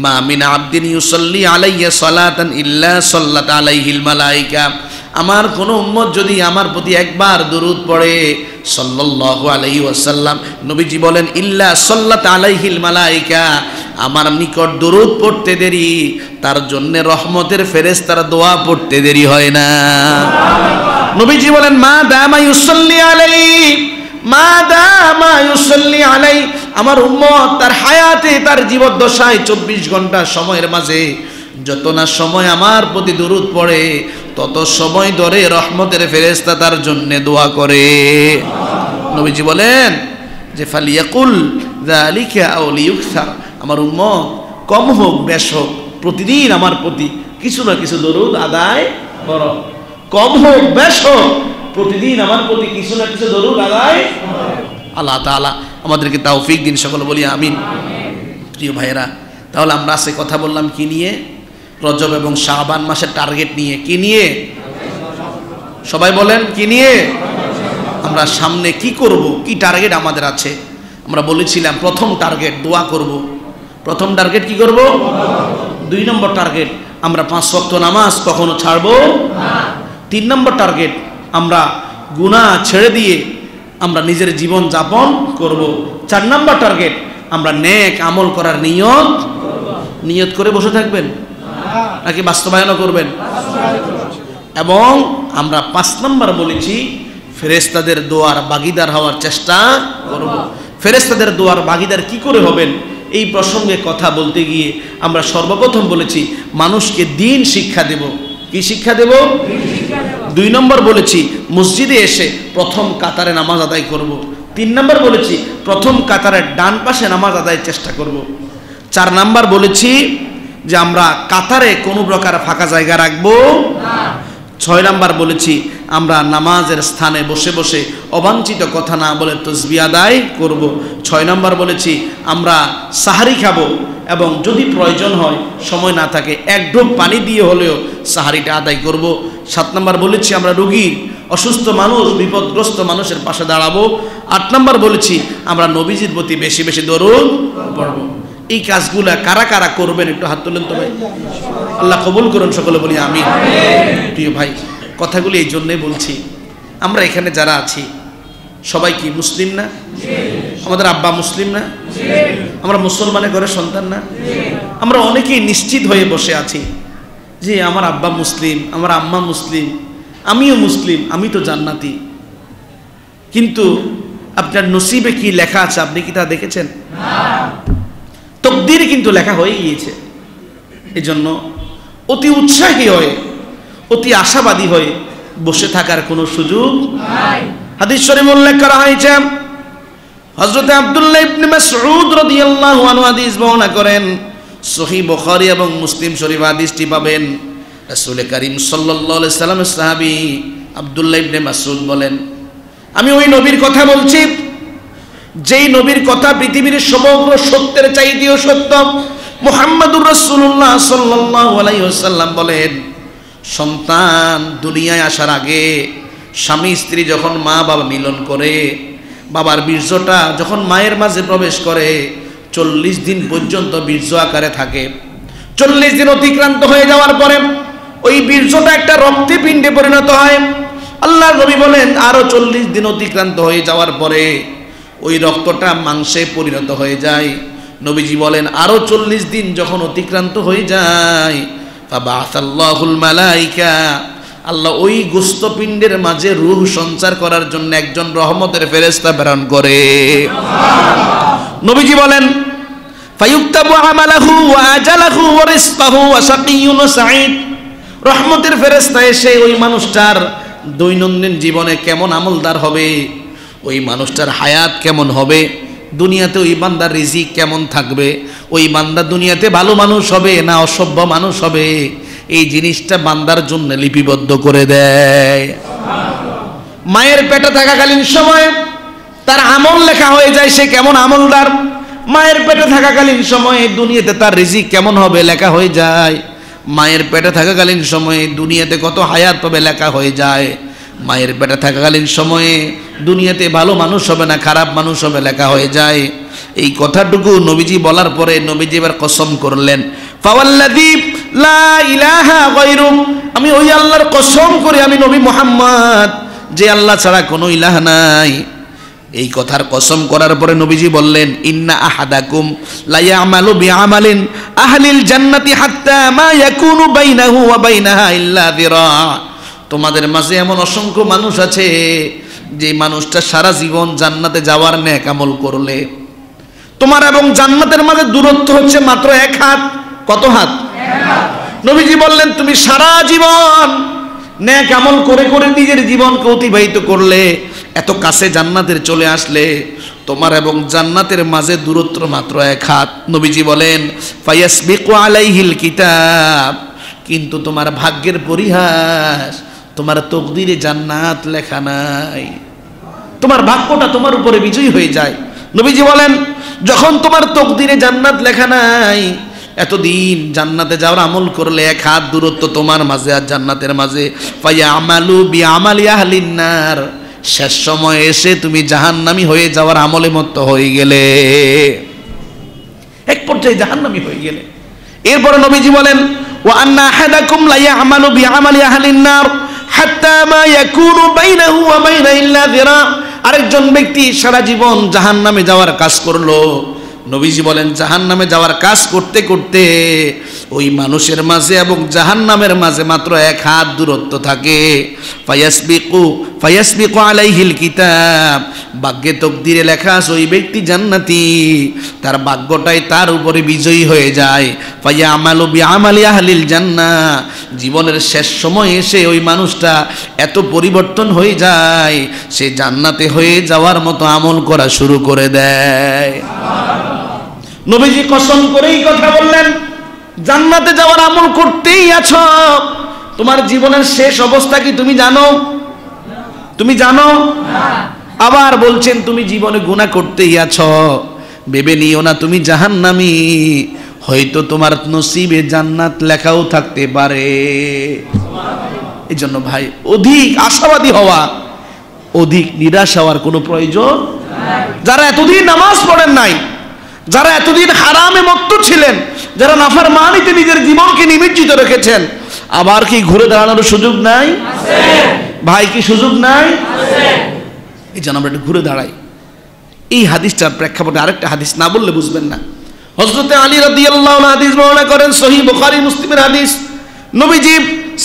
Speaker 1: মা মিন আবদিন ইউসাল্লি আলাইয়া সালাতান ইল্লা সাল্লাত আলাইহিল মালায়েকা। আমার কোন উম্মত যদি আমার প্রতি একবার দরুদ পড়ে, সাল্লাল্লাহু আলাইহি ওয়াসাল্লাম, নবীজি বলেন, ইল্লা সাল্লাত আলাইহিল মালায়েকা, আমার নিকট দরুদ পড়তে দেরি, তার জন্য রহমতের ফেরেশতারা দোয়া পড়তে দেরি হয় না। নবীজি বলেন, মা দামা ইউসাল্লি আলাইহি, মা দামা ইউসাল্লি আলাই, আমার উম্মত তার হায়াতে, তার জীবদ্দশায় 24 ঘন্টা সময়ের মাঝে যত না সময় আমার প্রতি দরুদ পড়ে, তত সময় ধরে রহমতের ফেরেশতা তার জন্য দোয়া করে। নবীজি বলেন যে ফালিয়াকুল যালিকা আও লিয়ুকসার, আমার উম্মত কম হোক বেশ হোক প্রতিদিন আমার প্রতি কিছু না কিছু দরুদ আদায় করো। কম হোক বেশ হোক প্রতিদিন আমার প্রতি কিছু না কিছু দরুদ আদায়। আল্লাহ তাআলা আমাদেরকে তৌফিক দিন, সকলে বলি আমিন। প্রিয় ভাইয়েরা, তাহলে আমরা আজকে কথা বললাম কি নিয়ে? রজব এবং শাবান মাসের টার্গেট নিয়ে। কি নিয়ে? সবাই বলেন কি নিয়ে? আমরা সামনে কি করব, কি টার্গেট আমাদের আছে? আমরা বলেছিলাম প্রথম টার্গেট দোয়া করব। প্রথম টার্গেট কি করব? 2 নম্বর টার্গেট আমরা 5 ওয়াক্ত নামাজ কখনো ছাড়বো না। 3 নম্বর টার্গেট আমরা গুনাহ ছেড়ে দিয়ে আমরা নিজের জীবন যাপন করব। 4 নম্বর টার্গেট আমরা নেক আমল করার নিয়ত করে বসে থাকবেন নাকি বাস্তবায়নও করবেন? এবং আমরা 5 নম্বর বলেছি ফেরেশতাদের দোয়ার ভাগীদার হওয়ার চেষ্টা করব। ফেরেশতাদের দোয়ার ভাগীদার কি করে হবেন, এই প্রসঙ্গে কথা বলতে গিয়ে আমরা সর্বপ্রথম বলেছি মানুষকে দ্বীন শিক্ষা দেব। কি শিক্ষা দেব? 2 নম্বর বলেছি মসজিদে এসে প্রথম কাতারে নামাজ আদায় করব। 3 নম্বর বলেছি প্রথম কাতারের ডান পাশে নামাজ আদায়ের চেষ্টা করব। 4 নম্বর বলেছি যে আমরা কাতারে কোনো প্রকার ফাঁকা জায়গা রাখবো না। 6 নম্বর বলেছি আমরা নামাজের স্থানে বসে বসে অবাঞ্ছিত কথা না বলে তাসবিহ আদায় করব। 6 নম্বর বলেছি আমরা সাহারি খাবো এবং যদি প্রয়োজন হয়, সময় না থাকে, 1 ঢোক পানি দিয়ে হলেও সাহারিটা আদায় করব। 7 নম্বর বলেছি আমরা রোগীর, অসুস্থ মানুষ, বিপদগ্রস্ত মানুষের পাশে দাঁড়াবো। 8 নম্বর বলেছি আমরা নবীজির প্রতি বেশি বেশি দরুদ পড়ব। এই কাজগুলা কারা কারা করবেন একটু হাত তুলেন তো ভাই, আল্লাহ কবুল করুন, সকলে বলি আমিন। প্রিয় ভাই, কথাগুলি এই জন্যই বলছি, আমরা এখানে যারা আছি সবাই কি মুসলিম না? আমাদের আব্বা মুসলিম না? আমরা মুসলমানের ঘরের সন্তান না? আমরা অনেকেই নিশ্চিত হয়ে বসে আছি যে আমার আব্বা মুসলিম, আমার আম্মা মুসলিম, আমিও মুসলিম, আমি তো জান্নাতি। কিন্তু আপনার নসিবে কি লেখা আছে আপনি কি তা দেখেছেন? তকদিরে কিন্তু লেখা হয়ে গিয়েছে। এজন্য অতি উৎসাহী হয়ে, অতি আশাবাদী হয়ে বসে থাকার কোনো সুযোগ নাই। হাদিস শরীফে উল্লেখ করা হয়েছে হযরত আব্দুল্লাহ ইবনে মাসউদ রাদিয়াল্লাহু আনহু হাদিস বর্ণনা করেন, সহিহ বুখারী এবং মুসলিম শরীফ হাদিসটি পাবেন। রাসূল করিম সাল্লাল্লাহু আলাইহি সাল্লামের সাহাবী আব্দুল্লাহ ইবনে মাসউদ বলেন, আমি ওই নবীর কথা বলছি যেই নবীর কথা পৃথিবীর সমগ্র সত্যের চাইতেও সত্য। মুহাম্মাদুর রাসূলুল্লাহ সাল্লাল্লাহু আলাইহি ওয়াসাল্লাম বলেন, সন্তান দুনিয়ায় আসার আগে স্বামী স্ত্রী যখন মা বাবা মিলন করে, বাবার বীর্যটা যখন মায়ের মাঝে প্রবেশ করে 40 দিন পর্যন্ত বীর্য আকারে থাকে। 40 দিন অতিক্রান্ত হয়ে যাওয়ার পরে ওই বীর্যটা একটা রক্তে পিণ্ডে পরিণত হয়। আল্লাহর নবী বলেন আরো 40 দিন অতিক্রান্ত হয়ে যাওয়ার পরে ওই রক্তটা মাংসে পরিণত হয়ে যায়। নবীজি বলেন আরো 40 দিন যখন অতিক্রান্ত হয়ে যায়, ফাবাআসাল্লাহুল মালাইকা, আল্লাহ ওই গোস্তপিণ্ডের মাঝে রূহ সঞ্চার করার জন্য একজন রহমতের ফেরেশতা প্রেরণ করে। নবীজি বলেন ফায়ুক্তাবু আমালাহু ওয়া আজালাহু ওয়া রিজকাহু ওয়া শাকিয়্যুন ওয়া সাঈদ। রহমতের ফেরেশতা এসে ওই মানুষটার দৈনন্দিন জীবনে কেমন আমলদার হবে, ওই মানুষটার হায়াত কেমন হবে, দুনিয়াতে ওই বান্দার রিজিক কেমন থাকবে, ওই বান্দা দুনিয়াতে ভালো মানুষ হবে না অসভ্য মানুষ হবে, এই জিনিসটা বান্দার জন্য লিপিবদ্ধ করে দেয়। মায়ের পেটে থাকাকালীন সময়ে তার আমল লেখা হয়ে যায়, সে কেমন আমলদার। মায়ের পেটে থাকাকালীন সময়ে দুনিয়াতে তার রিজিক কেমন হবে লেখা হয়ে যায়। মায়ের পেটে থাকাকালীন সময়ে দুনিয়াতে কত হায়াত পাবে লেখা হয়ে যায়। মায়ের পেটে থাকাকালীন সময়ে দুনিয়াতে ভালো মানুষ হবে না খারাপ মানুষ হবে লেখা হয়ে যায়। এই কথাটুকু নবীজি বলার পরে নবীজি এবার কসম করলেন, ফাওয়াল্লাযী লা ইলাহা গায়রু, আমি ওই আল্লাহর কসম করি, আমি নবী মুহাম্মদ যে আল্লাহ ছাড়া কোনো ইলাহ নাই। এই কথার কসম করার পরে নবীজি বললেন, ইন্না আহাদাকুম লা ইয়ামালু বিআমালিন আহলিল জান্নাতি হাত্তা মা ইয়াকুনু বাইনাহু ওয়া বাইনাহা ইল্লা যিরা। তোমাদের মাঝে এমন অসংখ্য মানুষ আছে যে মানুষটা সারা জীবন জান্নাতে যাওয়ার নেক আমল করলে তোমার এবং জান্নাতের মাঝে দূরত্ব হচ্ছে মাত্র 1 হাত। কত হাত? 1 হাত। নবীজি বললেন তুমি সারা জীবন নেক আমল করে করে নিজের জীবনকে অতিবাহিত করলে, এত কাছে জান্নাতের চলে আসলে, তোমার এবং জান্নাতের মাঝে দূরত্ব মাত্র 1 হাত। নবীজি বলেন ফায়াসবিকু আলাইহিল কিতাব, কিন্তু তোমার ভাগ্যের পরিহাস, তোমার তকদিরে জান্নাত লেখা নাই। তোমার ভাগ্যটা তোমার উপরে বিজয়ী হয়ে যায়। নবীজি বলেন যখন তোমার তকদিরে জান্নাত লেখা নাই, এতদিন জান্নাতে যাওয়ার আমল করলে 1 হাত দূরত্ব তোমার মাঝে আর জান্নাতের মাঝে, ফায়ামালু বিআমালি আহলিন নার, শেষ সময় এসে তুমি জাহান্নামী হয়ে যাওয়ার আমলে মত হয়ে গেলে, এক পর্যায়ে জাহান্নামী হয়ে গেলে। এরপরে নবীজি বলেন ওয়া আন্না আহাদাকুম লা ইয়ামালু বিআমালি আহলিন নার হাত্তা মা ইয়াকুনু বাইনাহু ওয়া বাইনা ইল্লা যিরা। আরেকজন ব্যক্তি সারা জীবন জাহান্নামে যাওয়ার কাজ করলো। নবীজি বলেন জাহান্নামে যাওয়ার কাজ করতে করতে ওই মানুষের মাঝে এবং জাহান্নামের মাঝে মাত্র 1 হাত দূরত্ব থাকে। ফায়াসবিকু আলাইহিল কিতাব, ভাগ্যে তকদিরে লেখা আছে ওই ব্যক্তি জান্নাতি, তার ভাগ্যটাই তার উপরে বিজয়ী হয়ে যায়। ফায়ামালু বিআমালি আহলিল জান্নাহ, জীবনের শেষ সময় এসে ওই মানুষটা এত পরিবর্তন হয়ে যায়, সে জান্নাতে হয়ে যাওয়ার মতো আমল করা শুরু করে দেয়। নবীজি কসম করেই কথা বললেন, জান্নাতে যাওয়ার আমল করতেই আছো, তোমার জীবনের শেষ অবস্থা কি তুমি জানো? তুমি জানো না। আবার বলছেন তুমি জীবনে গুনাহ করতেই আছো, ভেবে নিও না তুমি জাহান্নামী, হয়তো তোমার নসিবে জান্নাত লেখাও থাকতে পারে। এই জন্য ভাই অধিক আশাবাদী হওয়া, অধিক নিরাশ হওয়ার কোনো প্রয়োজন নাই। যারা এতদিন নামাজ পড়েন নাই, যারা এতদিন হারামে মত্ত ছিলেন, যারা নাফরমানিতে নিজের জীবনকে নিমজ্জিত রেখেছেন, আবার কি ঘুরে দাঁড়ানোর সুযোগ নাই? আছে ভাই, কি সুযোগ নাই? আছে। এই জন্য আমরা একটু ঘুরে দাঁড়াই। এই হাদিসটার প্রেক্ষাপটে আরেকটা হাদিস না বললে বুঝবেন না। হযরত আলী রাদিয়াল্লাহু আনহু হাদিস বর্ণনা করেন, সহিহ বুখারী মুসলিমের হাদিস। নবীজি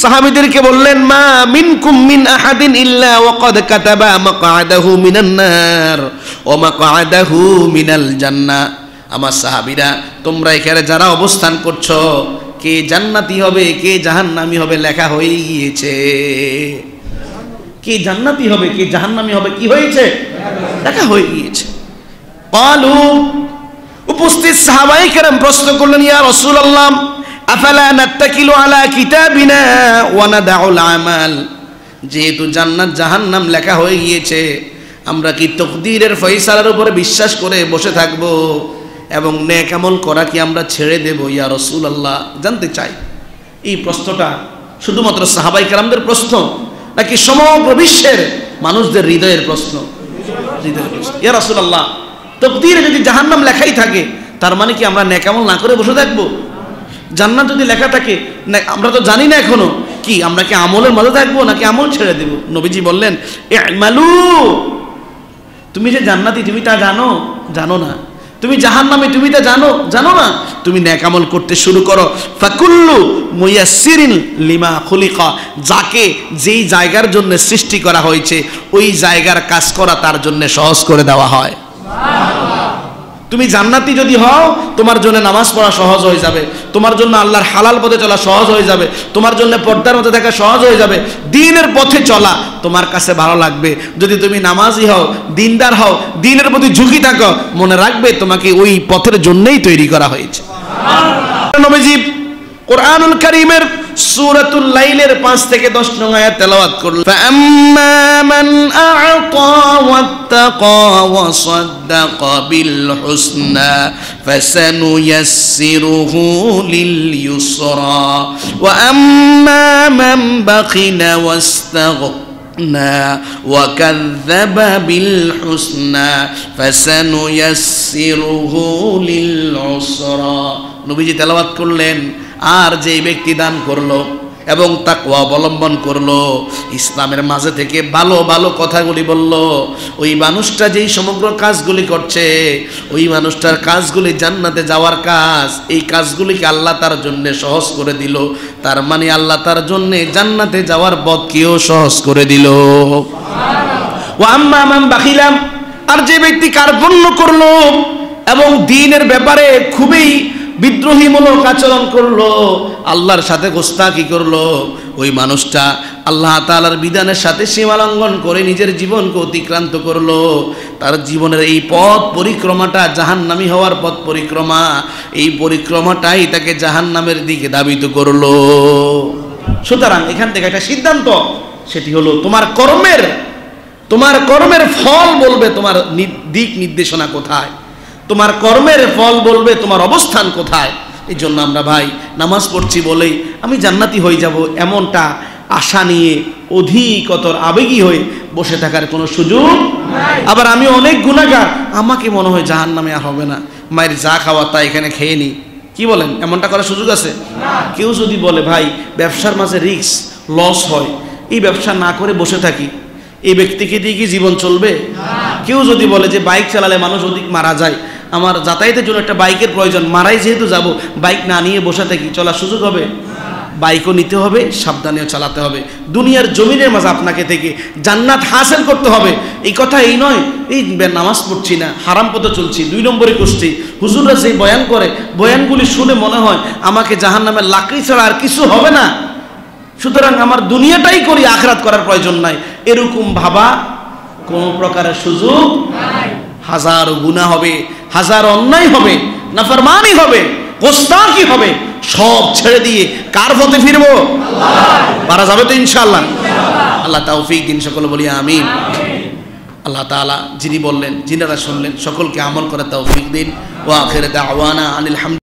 Speaker 1: সাহাবীদেরকে বললেন মা মিনকুম মিন আহাদিন ইল্লা ওয়াকাদ কাতাবা মাকআদাহু মিনান নার ওয়া মাকআদাহু মিনাল জান্নাহ। আমার সাহাবীরা, তোমরা এখানে যারা অবস্থান করছো, কে জান্নাতি হবে কে জাহান্নামী হবে লেখা হয়ে গিয়েছে। কে জান্নাতি হবে কে জাহান্নামী হবে কি হয়েছে? লেখা হয়ে গিয়েছে। ক্বালু, উপস্থিত সাহাবায়ে কেরাম প্রশ্ন করলেন, ইয়া রাসূলুল্লাহ আফালা নাত্তাকিলু আলা কিতাবিনা ওয়া নাদাউল আমাল, যেহেতু জান্নাত জাহান্নাম লেখা হয়ে গিয়েছে, আমরা কি তকদীরের ফয়সালার উপরে বিশ্বাস করে বসে থাকব এবং নেক আমল করা কি আমরা ছেড়ে দেব? ইয়া রাসূলুল্লাহ, জানতে চাই এই প্রশ্নটা শুধুমাত্র সাহাবায়ে কেরামদের প্রশ্ন নাকি সমগ্র বিশ্বের মানুষদের হৃদয়ের প্রশ্ন? হৃদয়ের প্রশ্ন। ইয়া রাসূলুল্লাহ, তকদীরে যদি জাহান্নাম লেখাই থাকে, তার মানে কি আমরা নেক আমল না করে বসে থাকবো? জান্নাত যদি লেখা থাকে, না আমরা তো জানি না এখনো, কি আমরা কি আমলের মধ্যে থাকবো নাকি আমল ছেড়ে দেব? নবীজি বললেন, ইমালু, তুমি যে জান্নাতি তুমি তা জানো? জানো না। তুমি জাহান্নামী তুমি তা জানো? জানো না। তুমি নেক আমল করতে শুরু করো। ফাকুল্লু মুয়াসসিরিন লিমা খুলিকা, যাকে যেই জায়গার জন্য সৃষ্টি করা হয়েছে ওই জায়গার কাজ করা তার জন্য সহজ করে দেওয়া হয়। তুমি জান্নাতি যদি হও, তোমার জন্য নামাজ পড়া সহজ হয়ে যাবে, তোমার জন্য আল্লাহর হালাল পথে চলা সহজ হয়ে যাবে, তোমার জন্য পর্দার মধ্যে থাকা সহজ হয়ে যাবে, দ্বীনের পথে চলা তোমার কাছে ভালো লাগবে। যদি তুমি নামাজি হও, দিনদার হও, দ্বীনের প্রতি ঝুঁকি থাকো, মনে রাখবে তোমাকে ওই পথের জন্যই তৈরি করা হয়েছে। নবীজি কোরআনুল কারীমের সূরাতুল লাইলের 5 থেকে 10 নং আয়াত তেলাওয়াত করলেন, ফাআম্মা মান আ'তা ওয়াত্তাকা ওয়া সাদ্দাকা বিল হুসনা ফাসানুয়াসসিরুহু লিল ইউসরা ওয়া আম্মা মান বাখিলা ওয়াস্তাগনা ওয়া কাযযাবা বিল হুসনা ফাসানুয়াসসিরুহু লিল উসরা। নবীজি তেলাওয়াত করলেন, আর যে ব্যক্তি দান করলো এবং তাকওয়া অবলম্বন করলো, ইসলামের মাঝে থেকে ভালো ভালো কথাগুলি বলল, ওই মানুষটা যেই সমগ্র কাজগুলি করছে, ওই মানুষটার কাজগুলি জান্নাতে যাওয়ার কাজ, এই কাজগুলিকে আল্লাহ তার জন্য সহজ করে দিল। তার মানে আল্লাহ তার জন্য জান্নাতে যাওয়ার পথকেও সহজ করে দিল। ওয়া আম্মা মান বাখিলাম, আর যে ব্যক্তি কার্পণ্য করলো এবং দ্বীনের ব্যাপারে খুবই বিদ্রোহীমূলক আচরণ করলো, আল্লাহর সাথে গোস্তাকি করলো, ওই মানুষটা আল্লাহ তাআলার বিধানের সাথে সীমা লঙ্ঘন করে নিজের জীবনকে অতিক্রান্ত করলো। তার জীবনের এই পথ পরিক্রমাটা জাহান্নামী হওয়ার পথ পরিক্রমা, এই পরিক্রমাটাই তাকে জাহান্নামের দিকে ধাবিত করলো। সুতরাং এখান থেকে একটা সিদ্ধান্ত, সেটি হলো তোমার কর্মের ফল বলবে তোমার দিক নির্দেশনা কোথায়, তোমার কর্মের ফল বলবে তোমার অবস্থান কোথায়। এই জন্য আমরা ভাই নামাজ পড়ছি বলেই আমি জান্নাতি হয়ে যাব এমনটা আশা নিয়ে অধিকতর আবেগী হয়ে বসে থাকার কোনো সুযোগ নাই। আবার আমি অনেক গুনাহগার, আমাকে মনে হয় জাহান্নামে আর হবে না, মায়ের যা খাওয়া তা এখানে খেয়ে নি, কি বলেন? এমনটা করার সুযোগ আছে? কেউ যদি বলে ভাই ব্যবসার মাঝে রিস্ক লস হয়, এই ব্যবসা না করে বসে থাকি, এই ব্যক্তিকে দিয়ে কি জীবন চলবে? কেউ যদি বলে যে বাইক চালালে মানুষ অধিক মারা যায়, আমার যাতায়াতের জন্য একটা বাইকের প্রয়োজন, মারাই যেহেতু যাব, বাইক না নিয়ে বসে থাকি, চলার সুযোগ হবে? বাইকও নিতে হবে, সাবধানেও চালাতে হবে। দুনিয়ার জমিনের মাঝে আপনাকে থেকে জান্নাত হাসিল করতে হবে। এই কথা এই নয় এই নামাজ পড়ছি না, হারাম পথে চলছি, 2 নম্বরে করছি, হুজুররা যে বয়ান করে বয়ানগুলি শুনে মনে হয় আমাকে জাহান্নামের লাকড়ি ছাড়া আর কিছু হবে না, সুতরাং আমার দুনিয়াটাই করি, আখিরাত করার প্রয়োজন নাই, এরকম ভাবা কোন প্রকারের সুযোগ নাই। হাজার গুনাহ হবে, হাজার অন্যায় হবে, নাফরমানি হবে, গোস্তাকি হবে, সব ছেড়ে দিয়ে কার পথে ফিরবো? পারা যাবে তো ইনশাআল্লাহ? আল্লাহ তৌফিক দিন, সকলে বলি আমিন। আল্লাহ তাআলা যিনি বললেন, যিনারা শুনলেন, সকলকে আমল করার তৌফিক দিন। ওয়া আখির দাওয়ানা আনিল হামদুলিল্লাহ।